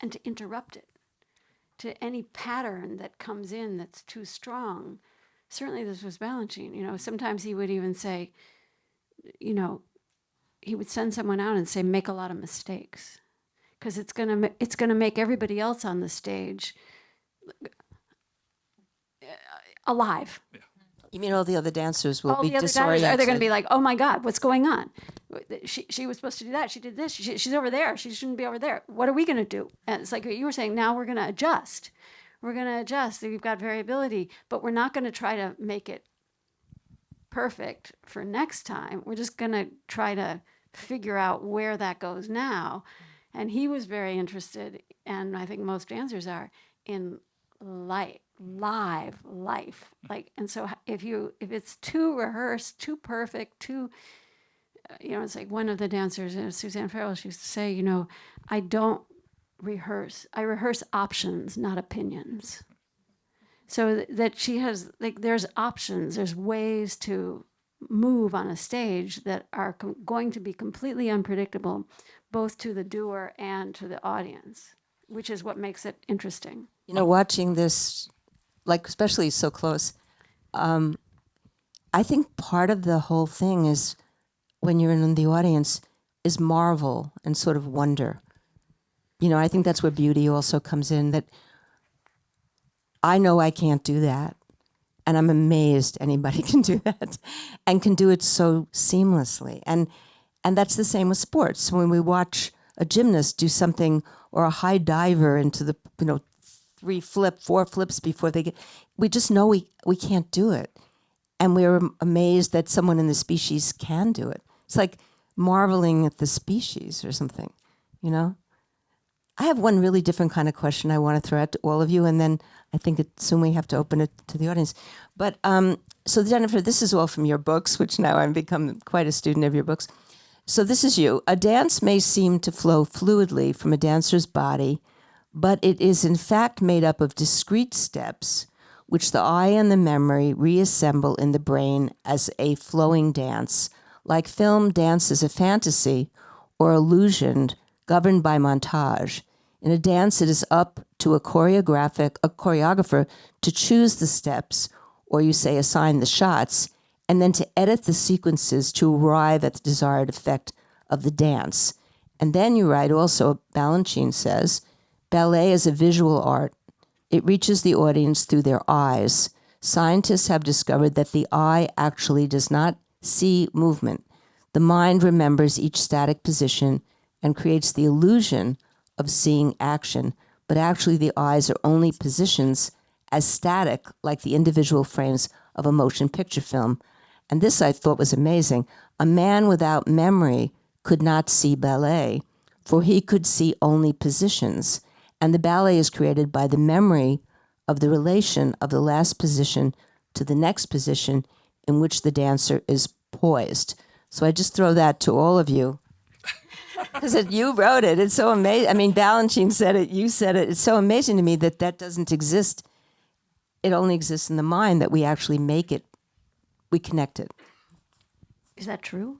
Speaker 3: and to interrupt it to any pattern that comes in that's too strong. Certainly this was Balanchine. You know, sometimes he would even say, you know, he would send someone out and say, make a lot of mistakes, because it's gonna make everybody else on the stage alive.
Speaker 2: Yeah.
Speaker 1: You mean all the other dancers will be disoriented?
Speaker 3: Are they going to be like, oh my God, what's going on? She was supposed to do that. She did this. She's over there. She shouldn't be over there. What are we going to do? And it's like you were saying, now we're going to adjust. We're going to adjust. We've got variability, but we're not going to try to make it perfect for next time. We're just going to try to figure out where that goes now. And he was very interested, and I think most dancers are, in live life. Like, and so if it's too rehearsed, too perfect, too, you know, it's like one of the dancers, Suzanne Farrell, she used to say, you know, I don't rehearse. I rehearse options, not opinions. So that she has, like, there's options, there's ways to move on a stage that are going to be completely unpredictable, both to the doer and to the audience, which is what makes it interesting.
Speaker 1: You know, watching this, like, especially so close, I think part of the whole thing is, when you're in the audience, is marvel and sort of wonder. You know, I think that's where beauty also comes in, that I know I can't do that, and I'm amazed anybody can do that, and can do it so seamlessly. And that's the same with sports. When we watch a gymnast do something, or a high diver into the, you know, 4 flips before they get, we just know we can't do it. And we're amazed that someone in the species can do it. It's like marveling at the species or something, you know? I have one really different kind of question I want to throw out to all of you, and then I think soon we have to open it to the audience. But so Jennifer, this is all from your books, which now I've become quite a student of your books. So this is you. A dance may seem to flow fluidly from a dancer's body, but it is in fact made up of discrete steps, which the eye and the memory reassemble in the brain as a flowing dance. Like film, dance is a fantasy or illusion governed by montage. In a dance, it is up to a choreographer to choose the steps, or you say assign the shots, and then to edit the sequences to arrive at the desired effect of the dance. And then you write also, Balanchine says, ballet is a visual art. It reaches the audience through their eyes. Scientists have discovered that the eye actually does not see movement. The mind remembers each static position and creates the illusion of seeing action, but actually the eyes are only positions as static, like the individual frames of a motion picture film. And this I thought was amazing. A man without memory could not see ballet, for he could see only positions. And the ballet is created by the memory of the relation of the last position to the next position in which the dancer is poised. So I just throw that to all of you. Because you wrote it. It's so amazing. I mean, Balanchine said it. You said it. It's so amazing to me that that doesn't exist. It only exists in the mind, that we actually make it. We connect it.
Speaker 3: Is that true?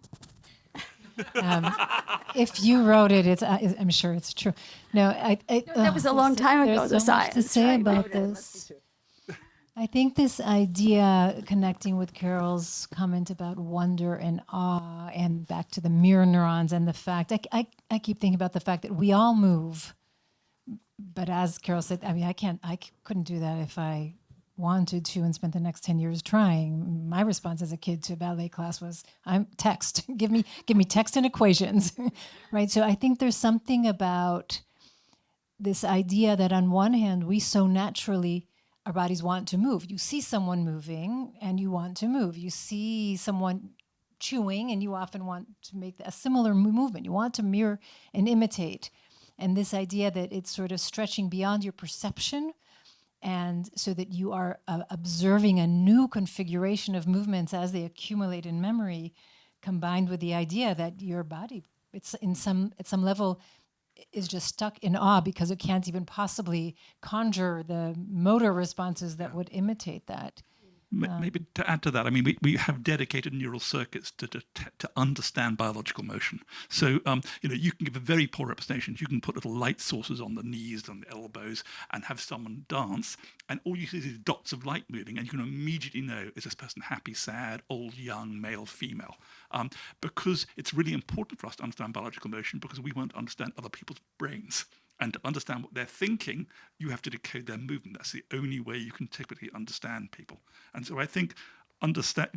Speaker 4: If you wrote it, I'm sure it's true. No,
Speaker 3: That was a long time ago.
Speaker 4: There's so much to say about this. I think this idea, connecting with Carol's comment about wonder and awe, and back to the mirror neurons, and the fact, I keep thinking about the fact that we all move. But as Carol said, I mean, I couldn't do that if I wanted to and spent the next 10 years trying. My response as a kid to a ballet class was, I'm text. give me text and equations, right? So I think there's something about this idea that on one hand, we so naturally, our bodies want to move. You see someone moving and you want to move. You see someone chewing and you often want to make a similar movement. You want to mirror and imitate. And this idea that it's sort of stretching beyond your perception, and so that you are observing a new configuration of movements as they accumulate in memory, combined with the idea that your body, it's at some level, is just stuck in awe because it can't even possibly conjure the motor responses that would imitate that.
Speaker 2: Maybe to add to that, I mean, we have dedicated neural circuits to understand biological motion. So, you can give a very poor representation. You can put little light sources on the knees and the elbows and have someone dance, and all you see is dots of light moving, and you can immediately know, is this person happy, sad, old, young, male, female? Because it's really important for us to understand biological motion, because we want to understand other people's brains. And to understand what they're thinking, you have to decode their movement. That's the only way you can typically understand people. And so I think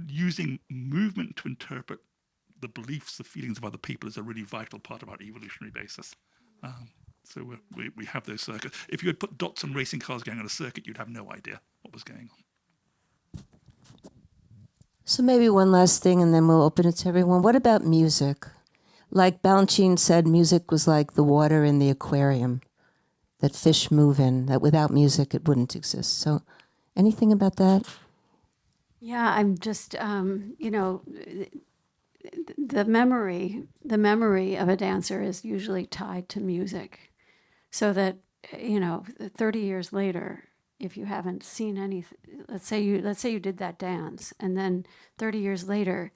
Speaker 2: using movement to interpret the beliefs, the feelings of other people is a really vital part of our evolutionary basis. So we have those circuits. If you had put dots on racing cars going on a circuit, you'd have no idea what was going on.
Speaker 1: So maybe one last thing, and then we'll open it to everyone. What about music? Like Balanchine said, music was like the water in the aquarium that fish move in, that without music it wouldn't exist. So anything about that?
Speaker 3: Yeah, I'm just, the memory of a dancer is usually tied to music. So that, 30 years later, if you haven't seen anything, let's say you did that dance, and then 30 years later,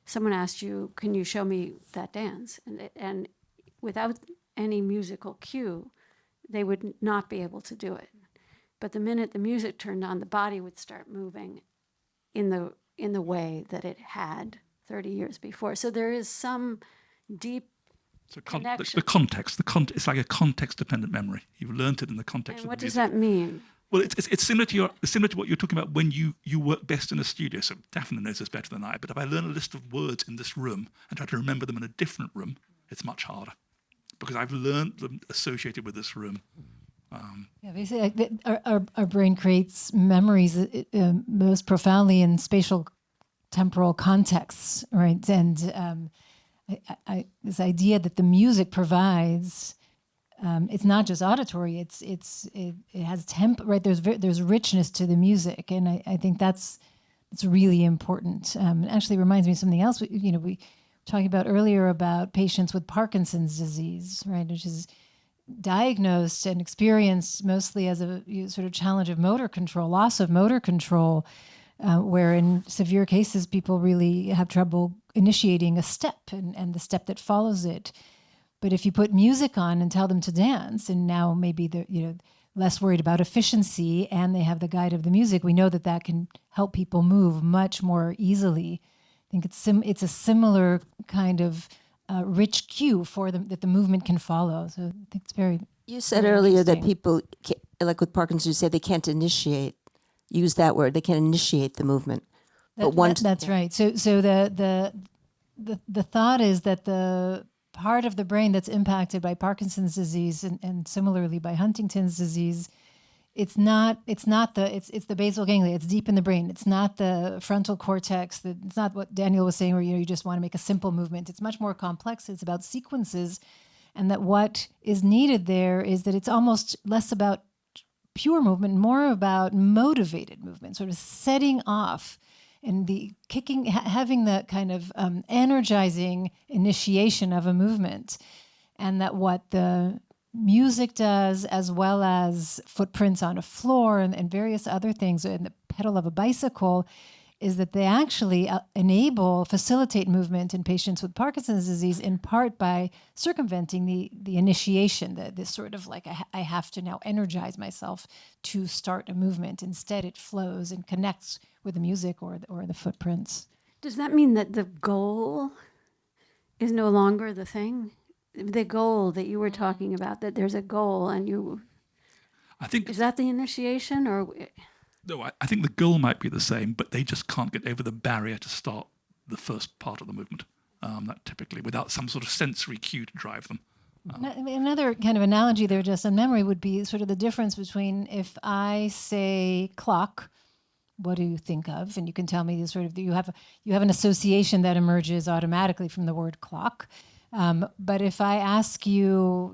Speaker 3: someone asked you, can you show me that dance? And without any musical cue, they would not be able to do it. But the minute the music turned on, the body would start moving in the way that it had 30 years before. So there is some deep connection.
Speaker 2: The context, it's like a context-dependent memory. You've learned it in the context of the music.
Speaker 3: What does that mean?
Speaker 2: Well, it's similar to what you're talking about when you work best in a studio. So Daphna knows this better than I. But if I learn a list of words in this room and try to remember them in a different room, it's much harder because I've learned them associated with this room.
Speaker 4: Basically, our brain creates memories most profoundly in spatial temporal contexts, right? And this idea that the music provides. It's not just auditory. It has temp, right? There's richness to the music, and I think that's really important. It actually reminds me of something else. We were talking about earlier about patients with Parkinson's disease, right? Which is diagnosed and experienced mostly as a sort of challenge of motor control, loss of motor control, where in severe cases people really have trouble initiating a step and the step that follows it. But if you put music on and tell them to dance, and now maybe they're less worried about efficiency and they have the guide of the music, we know that can help people move much more easily. I think it's a similar kind of rich cue for them that the movement can follow. So I think it's very.
Speaker 1: You said earlier that people, like with Parkinson's, you say they can't use that word. They can't initiate the movement.
Speaker 4: That's right. So the thought is that the part of the brain that's impacted by Parkinson's disease and similarly by Huntington's disease, it's the basal ganglia. It's deep in the brain. It's not the frontal cortex. It's not what Daniel was saying, where you just want to make a simple movement. It's much more complex. It's about sequences, and that what is needed there is that it's almost less about pure movement, more about motivated movement, sort of setting off and the kicking, having the kind of energizing initiation of a movement. And that what the music does, as well as footprints on a floor and various other things, and the pedal of a bicycle, is that they actually facilitate movement in patients with Parkinson's disease, in part by circumventing the initiation, this sort of like, I have to now energize myself to start a movement. Instead, it flows and connects with the music or the footprints.
Speaker 3: Does that mean that the goal is no longer the thing? The goal that you were talking about, that there's a goal and is that the initiation or?
Speaker 2: No, I think the goal might be the same, but they just can't get over the barrier to start the first part of the movement. That typically, without some sort of sensory cue to drive them.
Speaker 4: Another kind of analogy there, just on memory, would be sort of the difference between if I say clock, what do you think of? And you can tell me sort of you have an association that emerges automatically from the word clock. But if I ask you,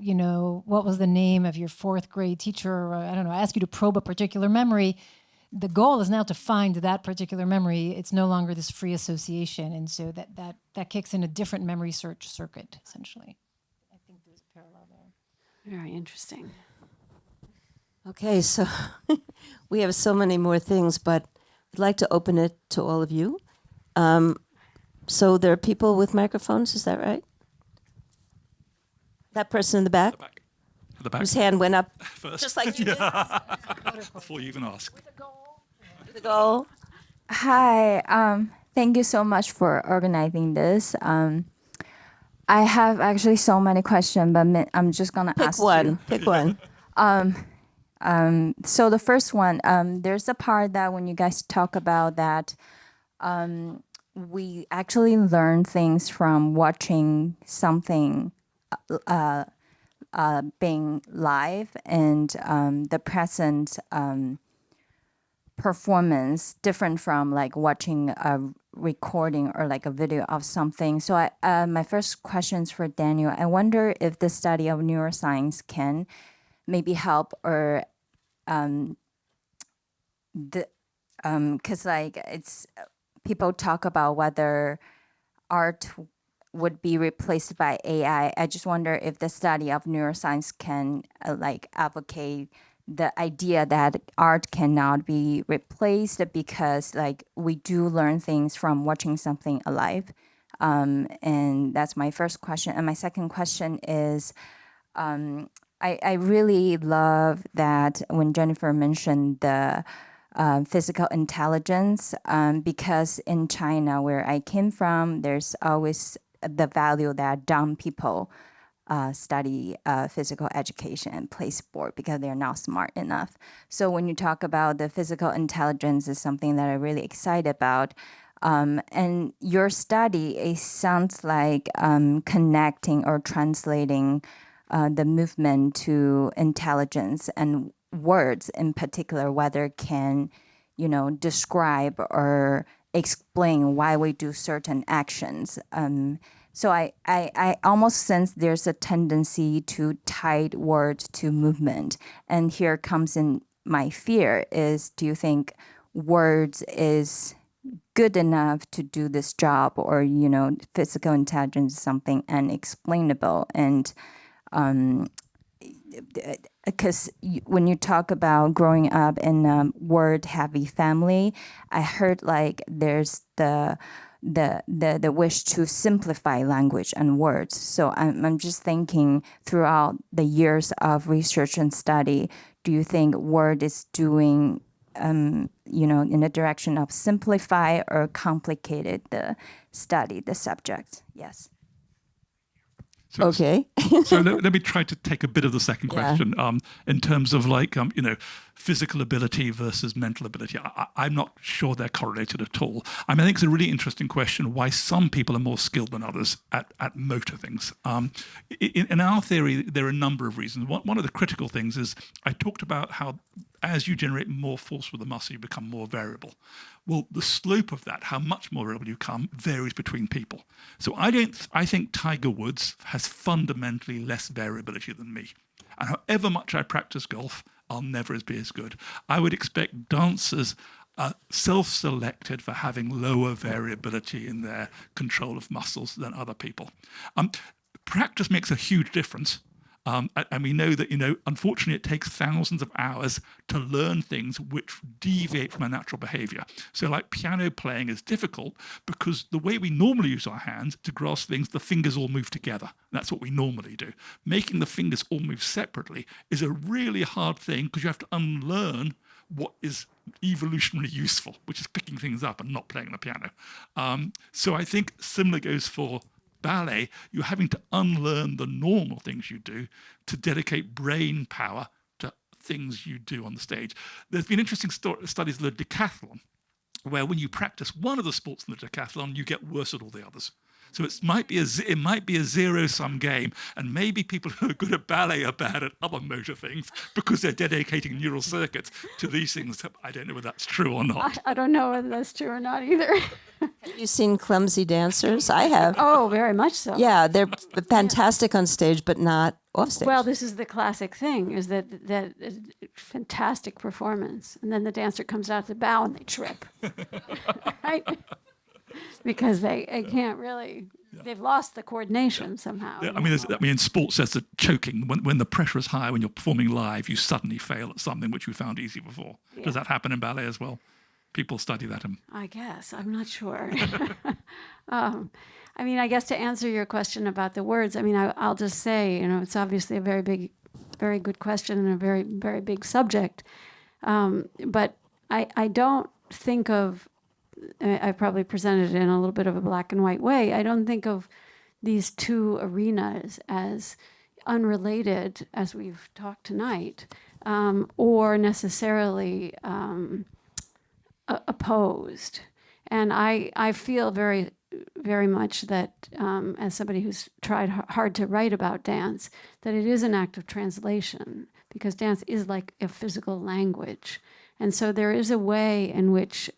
Speaker 4: what was the name of your fourth grade teacher, or I don't know, I ask you to probe a particular memory, the goal is now to find that particular memory. It's no longer this free association. And so that kicks in a different memory search circuit, essentially. I think there's a parallel there.
Speaker 3: Very interesting.
Speaker 1: Okay, so we have so many more things, but I'd like to open it to all of you. So there are people with microphones, is that right? That person in the back?
Speaker 2: At the back.
Speaker 1: Whose hand went up
Speaker 2: First.
Speaker 1: just like you did.
Speaker 2: Before you even ask.
Speaker 1: The goal.
Speaker 5: Hi, thank you so much for organizing this. I have actually so many questions, but I'm just gonna ask you.
Speaker 1: Pick one.
Speaker 5: So the first one, there's a part that when you guys talk about that, we actually learn things from watching something being live, and the present performance different from like watching a recording or like a video of something. So my first question is for Daniel. I wonder if the study of neuroscience can maybe help, or because like it's people talk about whether art would be replaced by AI. I just wonder if the study of neuroscience can like advocate the idea that art cannot be replaced, because like we do learn things from watching something alive. And that's my first question. And my second question is, I really love that when Jennifer mentioned the physical intelligence, because in China, where I came from, there's always the value that dumb people study physical education and play sport because they're not smart enough. So when you talk about the physical intelligence is something that I'm really excited about. And your study, it sounds like connecting or translating the movement to intelligence, and words in particular, whether can, describe or explain why we do certain actions. So I almost sense there's a tendency to tie words to movement. And here comes in my fear is, do you think words is good enough to do this job, or, physical intelligence is something unexplainable? And because when you talk about growing up in a word-heavy family, I heard like there's the wish to simplify language and words. So I'm just thinking, throughout the years of research and study, do you think word is doing, in the direction of simplify or complicated the study, the subject? Yes.
Speaker 2: So,
Speaker 1: Okay.
Speaker 2: so let me try to take a bit of the second question in terms of like, physical ability versus mental ability. I'm not sure they're correlated at all. I think it's a really interesting question why some people are more skilled than others at motor things. In our theory, there are a number of reasons. One of the critical things is I talked about how as you generate more force with the muscle, you become more variable. Well, the slope of that, how much more variable you become, varies between people. So I think Tiger Woods has fundamentally less variability than me. And however much I practice golf, I'll never be as good. I would expect dancers are self-selected for having lower variability in their control of muscles than other people. Practice makes a huge difference. And we know that, unfortunately, it takes thousands of hours to learn things which deviate from our natural behavior. So like piano playing is difficult because the way we normally use our hands to grasp things, the fingers all move together. That's what we normally do. Making the fingers all move separately is a really hard thing because you have to unlearn what is evolutionarily useful, which is picking things up and not playing the piano. So I think similar goes for ballet. You're having to unlearn the normal things you do to dedicate brain power to things you do on the stage. There's been interesting studies of the decathlon, where when you practice one of the sports in the decathlon, you get worse at all the others. So it might be a zero-sum game, and maybe people who are good at ballet are bad at other motor things because they're dedicating neural circuits to these things. I don't know whether that's true or not.
Speaker 3: I don't know whether that's true or not either.
Speaker 1: Have you seen clumsy dancers? I have.
Speaker 3: Oh, very much so.
Speaker 1: Yeah, they're fantastic on stage, but not off stage.
Speaker 3: Well, this is the classic thing, is that fantastic performance, and then the dancer comes out to bow and they trip, right? Because they can't really, they've lost the coordination somehow.
Speaker 2: Yeah, in sports, there's the choking. When the pressure is high, when you're performing live, you suddenly fail at something which you found easy before. Yeah. Does that happen in ballet as well? People study that.
Speaker 3: I guess. I'm not sure. I guess to answer your question about the words, I'll just say, it's obviously a very good question and a very, very big subject. But I don't think of, I probably presented it in a little bit of a black and white way. I don't think of these two arenas as unrelated, as we've talked tonight, or necessarily opposed. And I feel very, very much that, as somebody who's tried hard to write about dance, that it is an act of translation, because dance is like a physical language. And so there is a way in which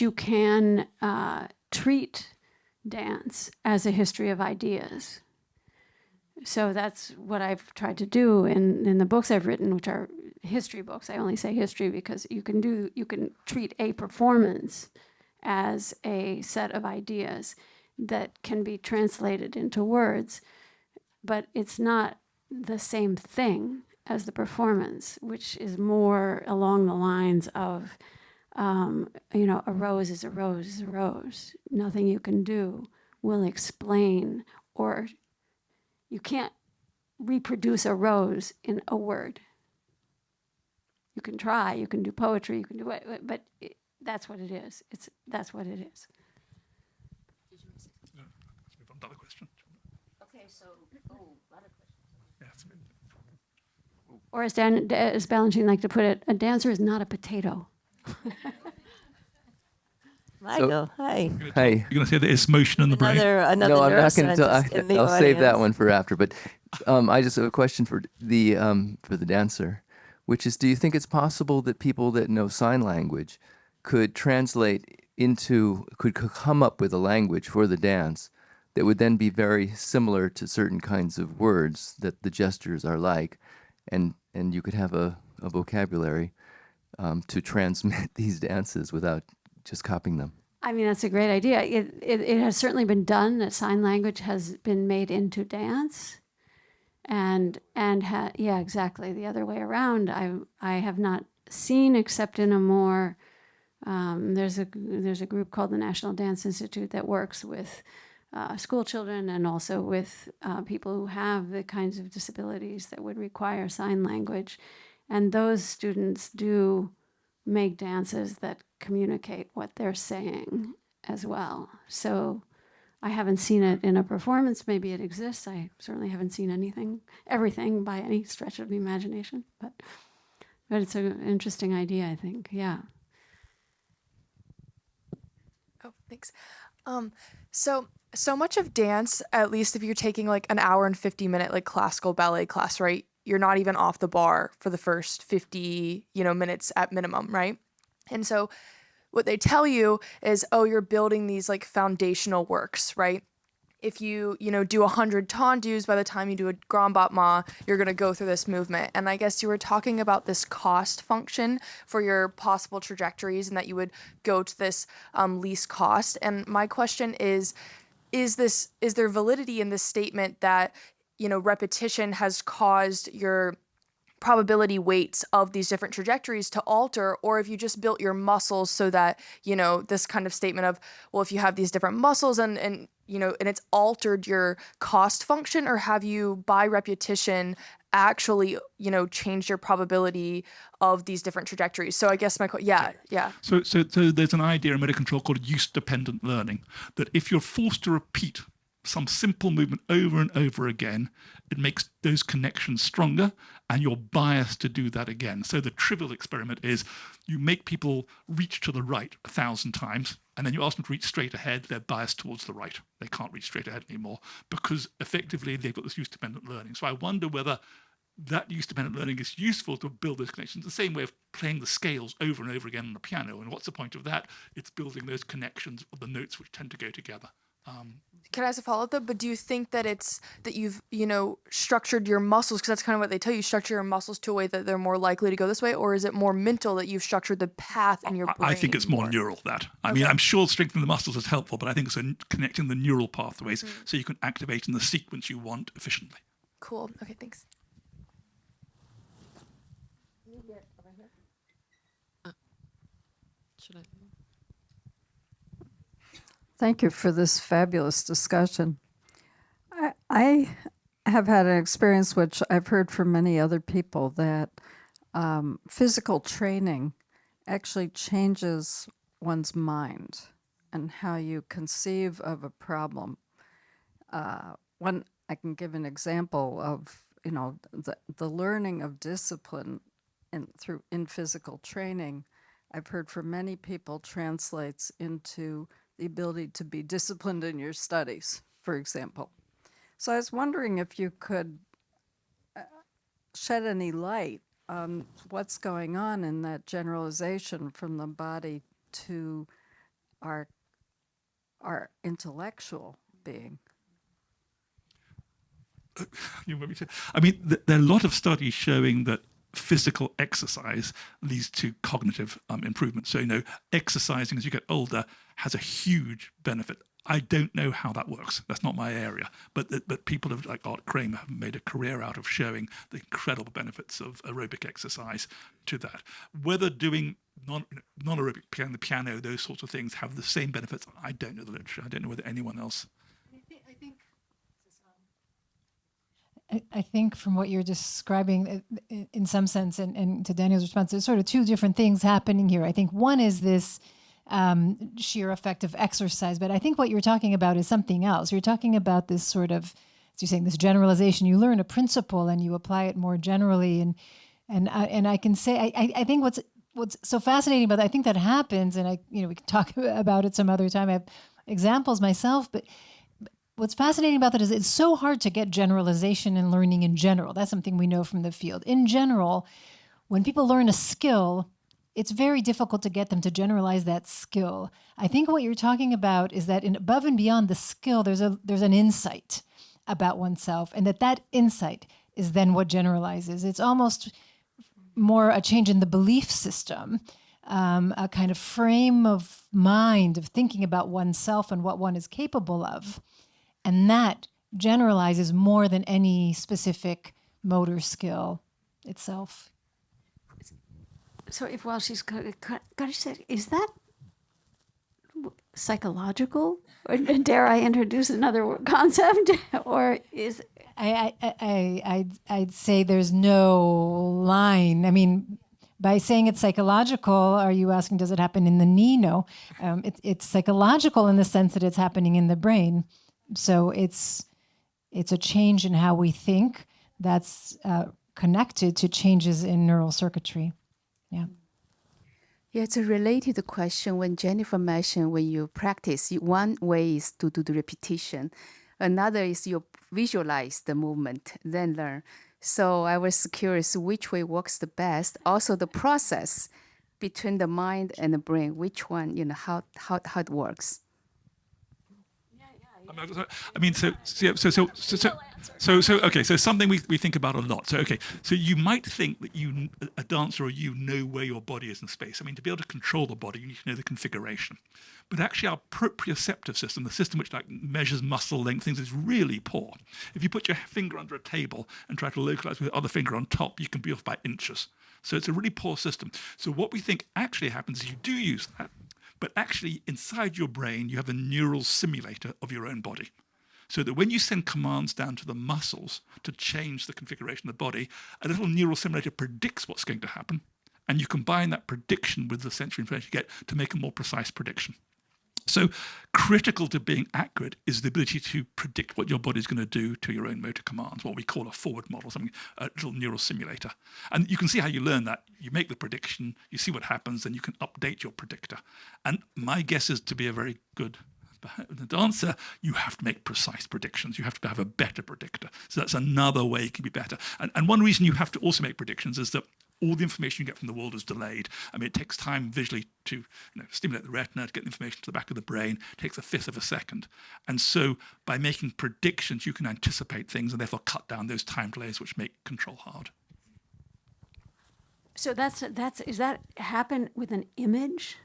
Speaker 3: you can treat dance as a history of ideas. So that's what I've tried to do in the books I've written, which are history books. I only say history because you can treat a performance as a set of ideas that can be translated into words, but it's not the same thing as the performance, which is more along the lines of a rose is a rose is a rose. Nothing you can do will explain, or you can't reproduce a rose in a word. You can try, you can do poetry, you can do it, but that's what it is. That's what it is.
Speaker 2: Let's move on to another question.
Speaker 1: Okay, so, a lot of questions.
Speaker 2: Yeah,
Speaker 3: or as Balanchine liked to put it, a dancer is not a potato.
Speaker 1: Michael, hi.
Speaker 6: Hi.
Speaker 2: You're going to say that it's motion in the brain?
Speaker 1: Another
Speaker 6: No, I'm not going to. I'll save that
Speaker 1: audience.
Speaker 6: one for after. But I just have a question for the dancer, which is: do you think it's possible that people that know sign language could could come up with a language for the dance that would then be very similar to certain kinds of words that the gestures are like, and you could have a vocabulary to transmit these dances without just copying them?
Speaker 3: That's a great idea. It has certainly been done. That sign language has been made into dance, yeah, exactly the other way around. I have not seen, except in a more there's a group called the National Dance Institute that works with school children and also with people who have the kinds of disabilities that would require sign language, and those students do make dances that communicate what they're saying as well. So I haven't seen it in a performance. Maybe it exists. I certainly haven't seen everything by any stretch of the imagination, but it's an interesting idea, I think. Yeah.
Speaker 7: Oh, thanks. So much of dance, at least if you're taking like an hour and 50-minute like classical ballet class, right? You're not even off the bar for the first 50, minutes at minimum, right? And so what they tell you is, oh, you're building these like foundational works, right? if you do 100 tendus, by the time you do a grand battement, you're going to go through this movement. And I guess you were talking about this cost function for your possible trajectories, and that you would go to this least cost. And my question is there validity in this statement that repetition has caused your probability weights of these different trajectories to alter, or if you just built your muscles so that, this kind of statement of, well, if you have these different muscles and it's altered your cost function, or have you, by repetition, actually, changed your probability of these different trajectories? So I guess yeah.
Speaker 2: So there's an idea in motor control called use-dependent learning, that if you're forced to repeat some simple movement over and over again, it makes those connections stronger, and you're biased to do that again. So the trivial experiment is you make people reach to the right 1,000 times, and then you ask them to reach straight ahead. They're biased towards the right. They can't reach straight ahead anymore because effectively they've got this use-dependent learning. So I wonder whether that use-dependent learning is useful to build those connections, the same way of playing the scales over and over again on the piano. And what's the point of that? It's building those connections of the notes which tend to go together.
Speaker 7: Can I ask a follow-up though? But do you think that it's that you've structured your muscles, because that's kind of what they tell you, structure your muscles to a way that they're more likely to go this way, or is it more mental that you've structured the path in your brain?
Speaker 2: I think it's more neural. I mean, I'm sure strengthening the muscles is helpful, but I think it's connecting the neural pathways so you can activate in the sequence you want efficiently.
Speaker 7: Cool. Okay, thanks.
Speaker 8: Should I?
Speaker 9: Thank you for this fabulous discussion. I have had an experience, which I've heard from many other people, that physical training actually changes one's mind and how you conceive of a problem. I can give an example of the learning of discipline in physical training. I've heard from many people translates into the ability to be disciplined in your studies, for example. So I was wondering if you could shed any light on what's going on in that generalization from the body to our intellectual being.
Speaker 2: I mean, there are a lot of studies showing that physical exercise leads to cognitive improvement. So, exercising as you get older has a huge benefit. I don't know how that works. That's not my area. But people like Art Kramer have made a career out of showing the incredible benefits of aerobic exercise to that. Whether doing non-aerobic piano, those sorts of things have the same benefits, I don't know the literature. I don't know whether anyone else.
Speaker 4: I think from what you're describing, in some sense, and to Daniel's response, there's sort of two different things happening here. I think one is this sheer effect of exercise, but I think what you're talking about is something else. You're talking about this sort of, as you're saying, this generalization. You learn a principle and you apply it more generally. And I can say, I think what's so fascinating about that, I think that happens, and we can talk about it some other time. I have examples myself, but what's fascinating about that is it's so hard to get generalization in learning in general. That's something we know from the field. In general, when people learn a skill, it's very difficult to get them to generalize that skill. I think what you're talking about is that above and beyond the skill, there's an insight about oneself, and that insight is then what generalizes. It's almost more a change in the belief system, a kind of frame of mind of thinking about oneself and what one is capable of. And that generalizes more than any specific motor skill itself.
Speaker 3: So while she's going to say, is that psychological? Or dare I introduce another concept? Or is...
Speaker 4: I'd say there's no line. I mean, by saying it's psychological, are you asking, does it happen in the knee? No. It's psychological in the sense that it's happening in the brain. So it's a change in how we think that's connected to changes in neural circuitry. Yeah.
Speaker 8: Yeah, it's a related question. When Jennifer mentioned when you practice, one way is to do the repetition. Another is you visualize the movement, then learn. So I was curious which way works the best. Also the process between the mind and the brain, which one, how it works.
Speaker 3: Yeah,
Speaker 2: I mean, okay. So something we think about a lot. So okay. So you might think that a dancer or you know where your body is in space. I mean, to be able to control the body, you need to know the configuration. But actually, our proprioceptive system, the system which like measures muscle length, things, is really poor. If you put your finger under a table and try to localize with the other finger on top, you can be off by inches. So it's a really poor system. So what we think actually happens is you do use that, but actually inside your brain, you have a neural simulator of your own body. So that when you send commands down to the muscles to change the configuration of the body, a little neural simulator predicts what's going to happen, and you combine that prediction with the sensory information you get to make a more precise prediction. So critical to being accurate is the ability to predict what your body is going to do to your own motor commands, what we call a forward model, something, a little neural simulator. And you can see how you learn that. You make the prediction, you see what happens, then you can update your predictor. And my guess is to be a very good dancer, you have to make precise predictions. You have to have a better predictor. So that's another way it can be better. And one reason you have to also make predictions is that all the information you get from the world is delayed. I mean, it takes time visually to stimulate the retina, to get the information to the back of the brain. It takes a fifth of a second. And so by making predictions, you can anticipate things and therefore cut down those time delays which make control hard.
Speaker 3: So does that happen with an image?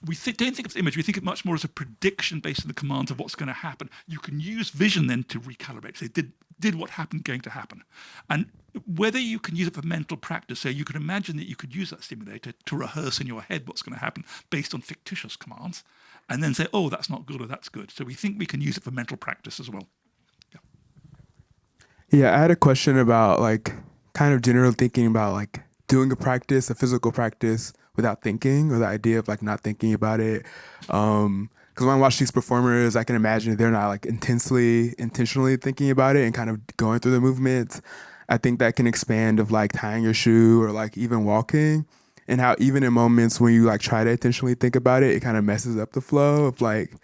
Speaker 2: We don't think of the image. We think of it much more as a prediction based on the commands of what's going to happen. You can use vision then to recalibrate. Say, did what happened going to happen? And whether you can use it for mental practice, so you can imagine that you could use that stimulator to rehearse in your head what's going to happen based on fictitious commands, and then say, oh, that's not good or that's good. So we think we can use it for mental practice as well.
Speaker 10: Yeah, I had a question about like kind of general thinking about like doing a physical practice without thinking, or the idea of like not thinking about it. Because when I watch these performers, I can imagine they're not like intentionally thinking about it and kind of going through the movements. I think that can expand of like tying your shoe or like even walking, and how even in moments when you like try to intentionally think about it, it kind of messes up the flow of like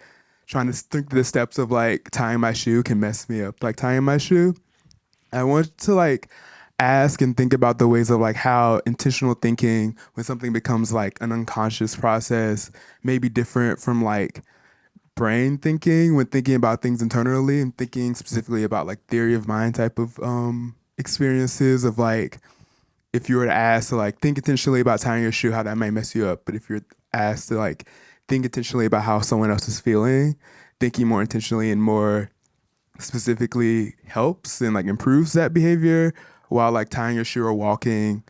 Speaker 10: trying to think the steps of like tying my shoe can mess me up, like tying my shoe. I want to like ask and think about the ways of like how intentional thinking, when something becomes like an unconscious process, may be different from like brain thinking when thinking about things internally, and thinking specifically about like theory of mind type of experiences of like, if you were to ask to like think intentionally about tying your shoe, how that might mess you up. But if you're asked to like think intentionally about how someone else is feeling, thinking more intentionally and more specifically helps and like improves that behavior, while like tying your shoe or walking,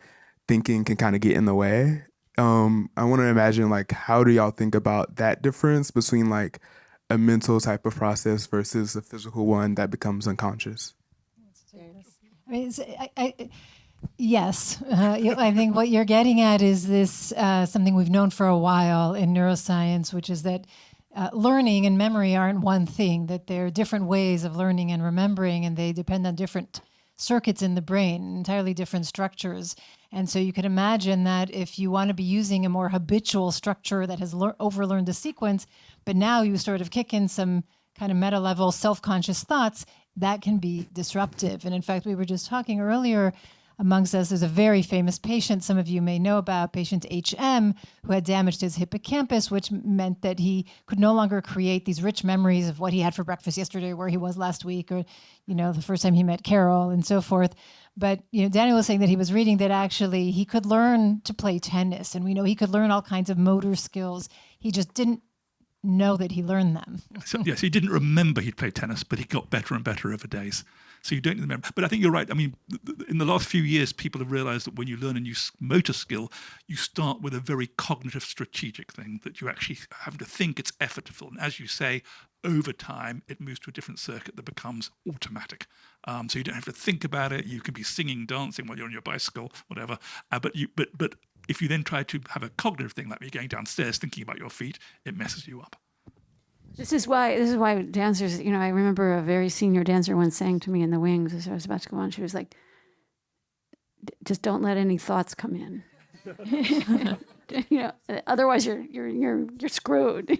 Speaker 10: thinking can kind of get in the way. I want to imagine like, how do y'all think about that difference between like a mental type of process versus a physical one that becomes unconscious?
Speaker 4: I mean, yes. I think what you're getting at is this something we've known for a while in neuroscience, which is that learning and memory aren't one thing, that there are different ways of learning and remembering, and they depend on different circuits in the brain, entirely different structures. And so you can imagine that if you want to be using a more habitual structure that has overlearned a sequence, but now you sort of kick in some kind of meta-level self-conscious thoughts, that can be disruptive. And in fact, we were just talking earlier amongst us, there's a very famous patient some of you may know about, patient HM, who had damage to his hippocampus, which meant that he could no longer create these rich memories of what he had for breakfast yesterday, where he was last week, or, the first time he met Carol and so forth. But, Daniel was saying that he was reading that actually he could learn to play tennis, and we know he could learn all kinds of motor skills. He just didn't know that he learned them.
Speaker 2: So, yes, he didn't remember he'd played tennis, but he got better and better over days. So you don't remember. But I think you're right. I mean, in the last few years, people have realized that when you learn a new motor skill, you start with a very cognitive, strategic thing that you actually have to think, it's effortful. And as you say, over time, it moves to a different circuit that becomes automatic. So you don't have to think about it. You can be singing, dancing while you're on your bicycle, whatever. But if you then try to have a cognitive thing, like you're going downstairs thinking about your feet, it messes you up.
Speaker 3: This is why dancers, I remember a very senior dancer once saying to me in the wings as I was about to go on, she was like, just don't let any thoughts come in. Otherwise you're screwed.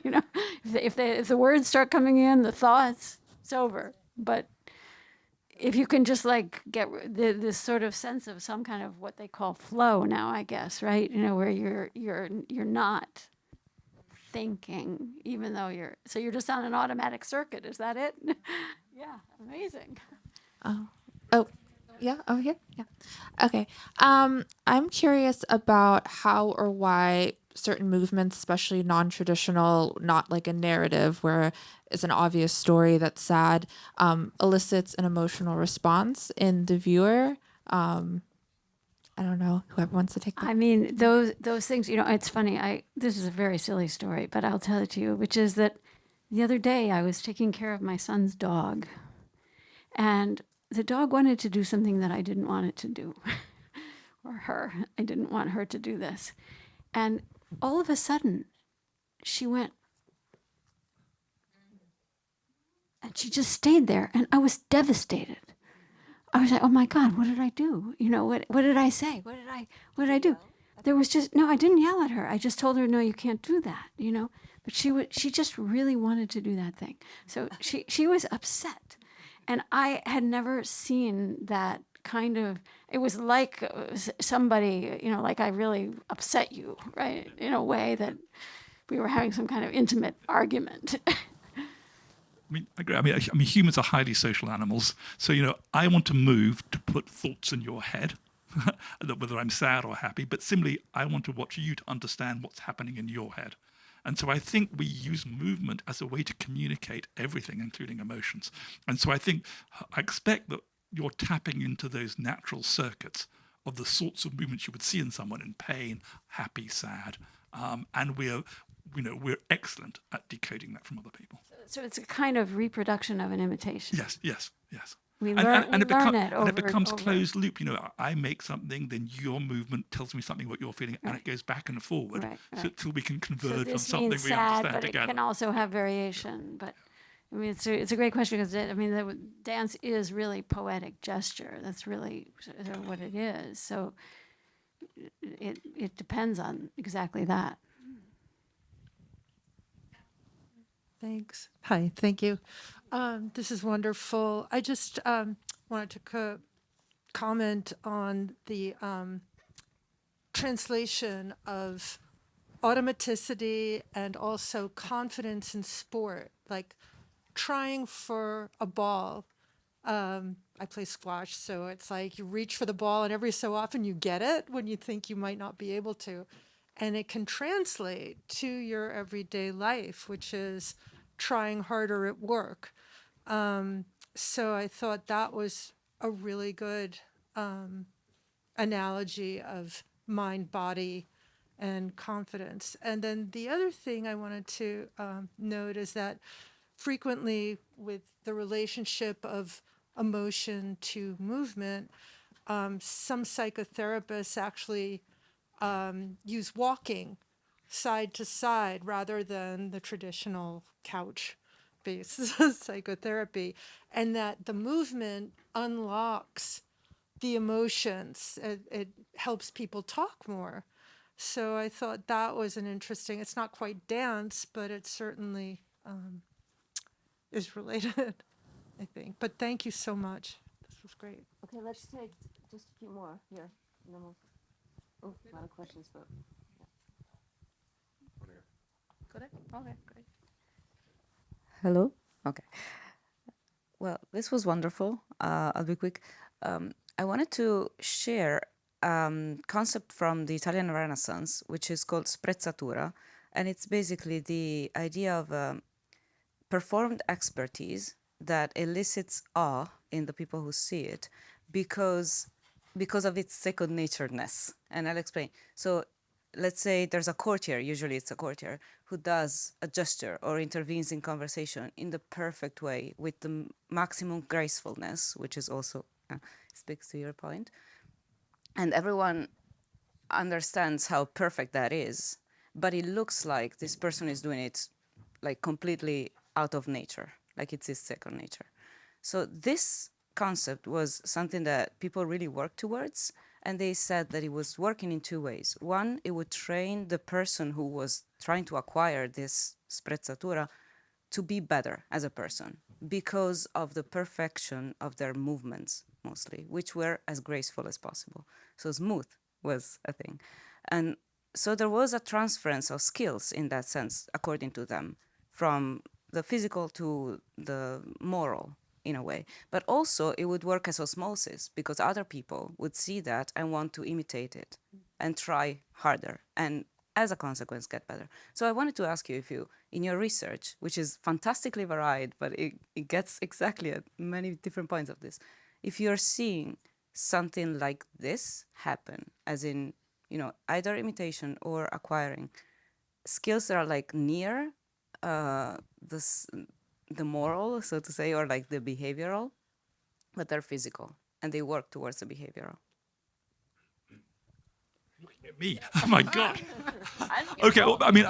Speaker 3: If the words start coming in, the thoughts, it's over. But if you can just like get this sort of sense of some kind of what they call flow now, I guess, right? Where you're not thinking, even though you're just on an automatic circuit. Is that it? Yeah, amazing.
Speaker 7: Oh, yeah, over here. Yeah. Okay. I'm curious about how or why certain movements, especially non-traditional, not like a narrative where it's an obvious story that's sad, elicits an emotional response in the viewer. I don't know, whoever wants to take that.
Speaker 3: I mean, those things, it's funny. This is a very silly story, but I'll tell it to you, which is that the other day I was taking care of my son's dog, and the dog wanted to do something that I didn't want it to do, or her. I didn't want her to do this. And all of a sudden, she went, and she just stayed there, and I was devastated. I was like, oh my God, what did I do? What did I say? What did I do? There was no, I didn't yell at her. I just told her, no, you can't do that, But she just really wanted to do that thing. So she was upset. And I had never seen that kind of, it was like somebody, like I really upset you, right? In a way that we were having some kind of intimate argument.
Speaker 2: I mean, I agree. I mean, humans are highly social animals. So, I want to move to put thoughts in your head, whether I'm sad or happy, but simply I want to watch you to understand what's happening in your head. And so I think we use movement as a way to communicate everything, including emotions. And so I expect that you're tapping into those natural circuits of the sorts of movements you would see in someone in pain, happy, sad. And we're excellent at decoding that from other people.
Speaker 3: So it's a kind of reproduction of an imitation.
Speaker 2: Yes.
Speaker 3: We learn it over
Speaker 2: and it becomes
Speaker 3: over.
Speaker 2: closed loop. I make something, then your movement tells me something what you're feeling, and it goes back and forward till we can converge on something we
Speaker 3: sad,
Speaker 2: understand
Speaker 3: but
Speaker 2: together.
Speaker 3: It can also have variation. But I mean, it's a great question because dance is really poetic gesture. That's really what it is. So it depends on exactly that.
Speaker 11: Thanks. Hi, thank you. This is wonderful. I just wanted to comment on the translation of automaticity and also confidence in sport, like trying for a ball. I play squash, so it's like you reach for the ball and every so often you get it when you think you might not be able to. And it can translate to your everyday life, which is trying harder at work. So I thought that was a really good analogy of mind, body, and confidence. And then the other thing I wanted to note is that frequently with the relationship of emotion to movement, some psychotherapists actually use walking side to side rather than the traditional couch-based psychotherapy, and that the movement unlocks the emotions. It helps people talk more. So I thought that was an interesting, it's not quite dance, but it certainly is related, I think. But thank you so much. This was great.
Speaker 1: Okay, let's take just a few more here. And then a lot of questions, but
Speaker 7: Okay, great.
Speaker 12: Hello? Okay. Well, this was wonderful. I'll be quick. I wanted to share concept from the Italian Renaissance, which is called sprezzatura. And it's basically the idea of performed expertise that elicits awe in the people who see it because of its second natureness. And I'll explain. So let's say there's a courtier, usually it's a courtier, who does a gesture or intervenes in conversation in the perfect way with the maximum gracefulness, which is also speaks to your point. And everyone understands how perfect that is, but it looks like this person is doing it like completely out of nature, like it's his second nature. So this concept was something that people really worked towards, and they said that it was working in two ways. One, it would train the person who was trying to acquire this sprezzatura to be better as a person because of the perfection of their movements, mostly, which were as graceful as possible. So smooth was a thing. And so there was a transference of skills in that sense, according to them, from the physical to the moral in a way. But also it would work as osmosis because other people would see that and want to imitate it and try harder and as a consequence get better. So I wanted to ask you if you, in your research, which is fantastically varied, but it gets exactly at many different points of this, if you're seeing something like this happen, as in, you know, either imitation or acquiring skills that are like near the moral, so to say, or like the behavioral, but they're physical and they work towards the behavioral.
Speaker 2: Looking at me, oh my God. Okay, well, I mean,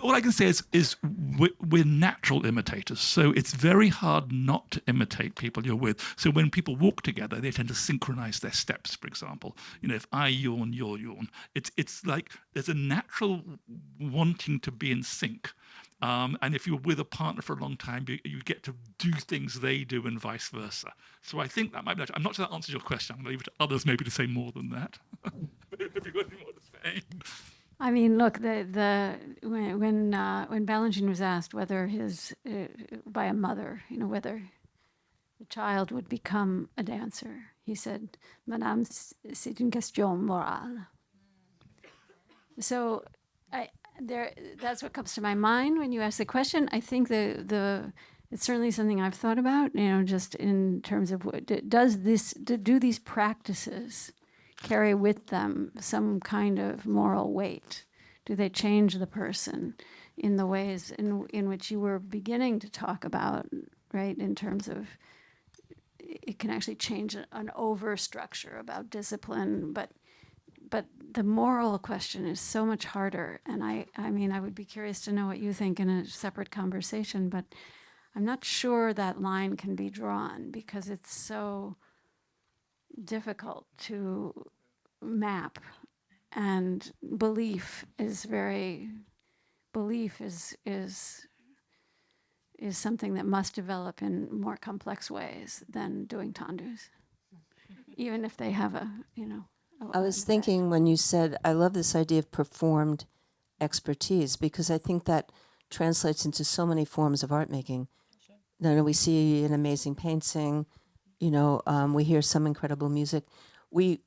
Speaker 2: all I can say is we're natural imitators, so it's very hard not to imitate people you're with. So when people walk together, they tend to synchronize their steps, for example. You know, if I yawn, you'll yawn. It's like there's a natural wanting to be in sync. And if you're with a partner for a long time, you get to do things they do and vice versa. So I think that might be. I'm not sure that answers your question. I'm going to leave it to others maybe to say more than that. If you've got any more to say.
Speaker 3: I mean, look, when Balanchine was asked whether by a mother, you know, whether the child would become a dancer, he said, "Madame, c'est une question morale." So that's what comes to my mind when you ask the question. I think it's certainly something I've thought about, you know, just in terms of do these practices carry with them some kind of moral weight? Do they change the person in the ways in which you were beginning to talk about, right, in terms of it can actually change an overstructure about discipline, but the moral question is so much harder. And I mean, I would be curious to know what you think in a separate conversation, but I'm not sure that line can be drawn because it's so difficult to map. And belief is something that must develop in more complex ways than doing tandus, even if they have a, you know.
Speaker 1: I was thinking when you said, I love this idea of performed expertise because I think that translates into so many forms of art making. You know, we see an amazing painting, you know, we hear some incredible music. We,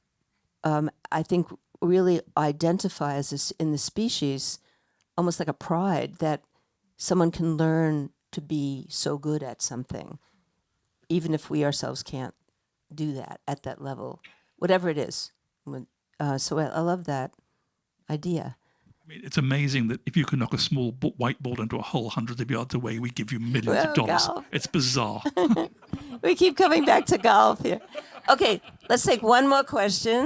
Speaker 1: I think, really identify as in the species almost like a pride that someone can learn to be so good at something, even if we ourselves can't do that at that level, whatever it is. So I love that idea.
Speaker 2: I mean, it's amazing that if you can knock a small white ball into a hole hundreds of yards away, we give you millions of dollars.
Speaker 1: Golf.
Speaker 2: It's bizarre.
Speaker 1: We keep coming back to golf here. Okay, let's take one more question,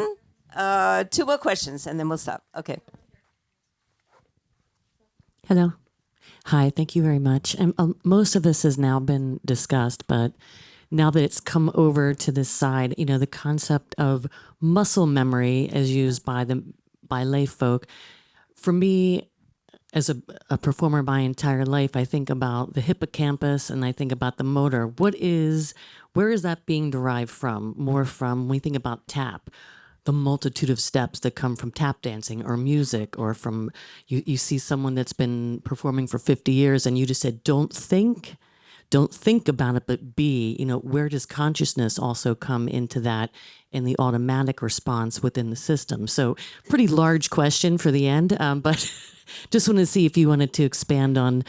Speaker 1: 2 more questions, and then we'll stop. Okay.
Speaker 13: Hello. Hi, thank you very much. And most of this has now been discussed, but now that it's come over to this side, you know, the concept of muscle memory as used by lay folk, for me, as a performer my entire life, I think about the hippocampus and I think about the motor. Where is that being derived from? More from, when we think about tap, the multitude of steps that come from tap dancing or music, or from, you see someone that's been performing for 50 years and you just said, don't think about it, but be, you know, where does consciousness also come into that and the automatic response within the system? So pretty large question for the end, but just wanted to see if you wanted to expand on,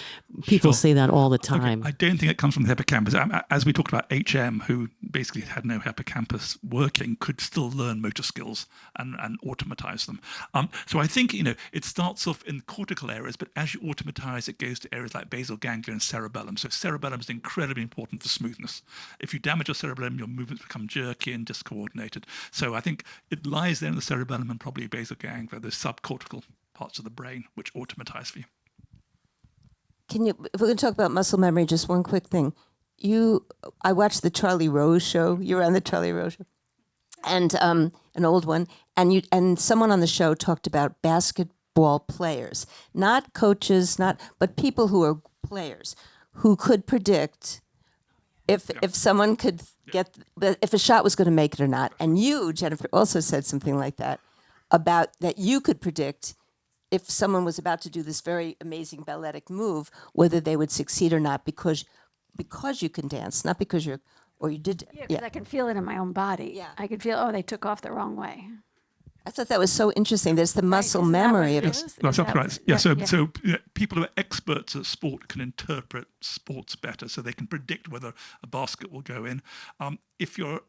Speaker 13: people say that all the time.
Speaker 2: Okay. I don't think it comes from the hippocampus. As we talked about, HM, who basically had no hippocampus working, could still learn motor skills and automatize them. So I think, you know, it starts off in cortical areas, but as you automatize, it goes to areas like basal ganglia and cerebellum. So cerebellum is incredibly important for smoothness. If you damage your cerebellum, your movements become jerky and discoordinated. So I think it lies there in the cerebellum and probably basal ganglia, the subcortical parts of the brain, which automatize for you.
Speaker 1: If we're going to talk about muscle memory, just one quick thing. I watched the Charlie Rose show. You were on the Charlie Rose show, and an old one. And someone on the show talked about basketball players, not coaches, but people who are players who could predict if someone could if a shot was going to make it or not. And you, Jennifer, also said something like that about that you could predict if someone was about to do this very amazing balletic move, whether they would succeed or not, because you can dance, not because you're, or you did.
Speaker 3: Yeah, because I can feel it in my own body.
Speaker 1: Yeah.
Speaker 3: I can feel, oh, they took off the wrong way.
Speaker 1: I thought that was so interesting. There's the muscle
Speaker 3: isn't that what
Speaker 1: memory
Speaker 3: it
Speaker 1: of
Speaker 3: is?
Speaker 1: it.
Speaker 2: That's
Speaker 3: that-
Speaker 2: right. Yeah. So,
Speaker 3: yeah.
Speaker 2: so people who are experts at sport can interpret sports better, so they can predict whether a basket will go in. If you're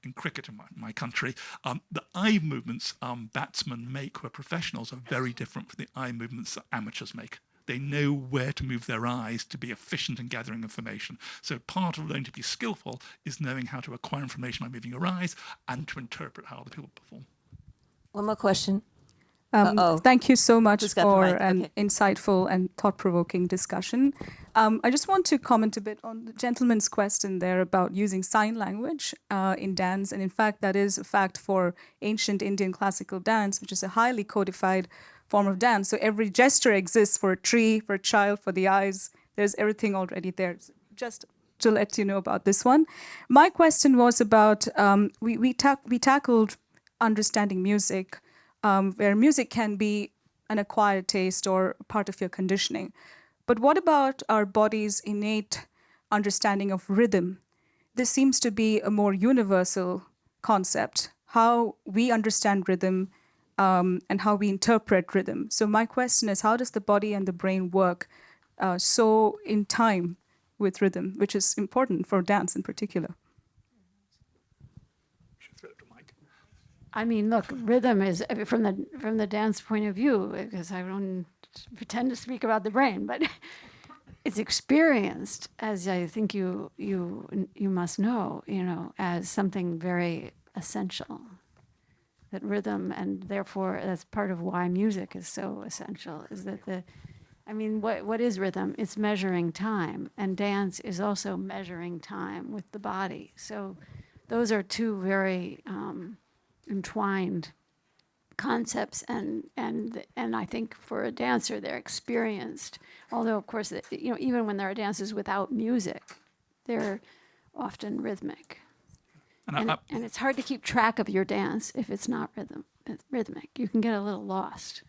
Speaker 2: in cricket in my country, the eye movements batsmen make who are professionals are very different from the eye movements that amateurs make. They know where to move their eyes to be efficient in gathering information. So part of learning to be skillful is knowing how to acquire information by moving your eyes and to interpret how other people perform.
Speaker 1: One more question.
Speaker 14: Thank you so much
Speaker 1: Who's got the
Speaker 14: for
Speaker 1: mic?
Speaker 14: an
Speaker 1: Okay.
Speaker 14: insightful and thought-provoking discussion. I just want to comment a bit on the gentleman's question there about using sign language in dance. And in fact, that is a fact for ancient Indian classical dance, which is a highly codified form of dance. So every gesture exists for a tree, for a child, for the eyes. There's everything already there. Just to let you know about this one. My question was about, we tackled understanding music, where music can be an acquired taste or part of your conditioning. But what about our body's innate understanding of rhythm? This seems to be a more universal concept, how we understand rhythm and how we interpret rhythm. So my question is, how does the body and the brain work so in time with rhythm, which is important for dance in particular?
Speaker 3: I mean, look, rhythm is from the dance point of view, because I don't pretend to speak about the brain, but it's experienced, as I think you must know, as something very essential. That rhythm, and therefore that's part of why music is so essential, is that what is rhythm? It's measuring time, and dance is also measuring time with the body. So those are two very entwined concepts, and I think for a dancer they're experienced. Although of course, even when there are dances without music, they're often rhythmic. And it's hard to keep track of your dance if it's not rhythmic. You can get a little lost.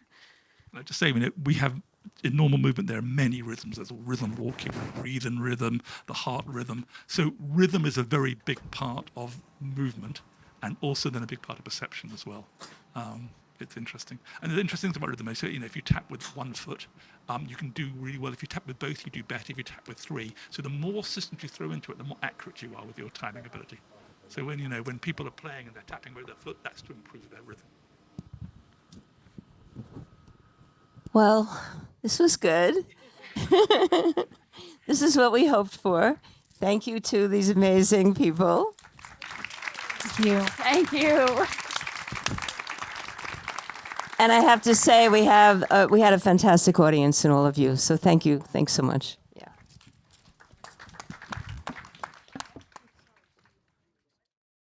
Speaker 2: I just say, we have in normal movement there are many rhythms. There's rhythm walking, breathing rhythm, the heart rhythm. So rhythm is a very big part of movement, and also then a big part of perception as well. It's interesting. And the interesting thing about rhythm is, if you tap with one foot, you can do really well. If you tap with both, you do better. If you tap with three, so the more systems you throw into it, the more accurate you are with your timing ability. So when people are playing and they're tapping with their foot, that's to improve their rhythm.
Speaker 1: Well, this was good. This is what we hoped for. Thank you to these amazing people.
Speaker 3: Thank you. Thank you.
Speaker 1: And I have to say, we had a fantastic audience in all of you. So thank you. Thanks so much.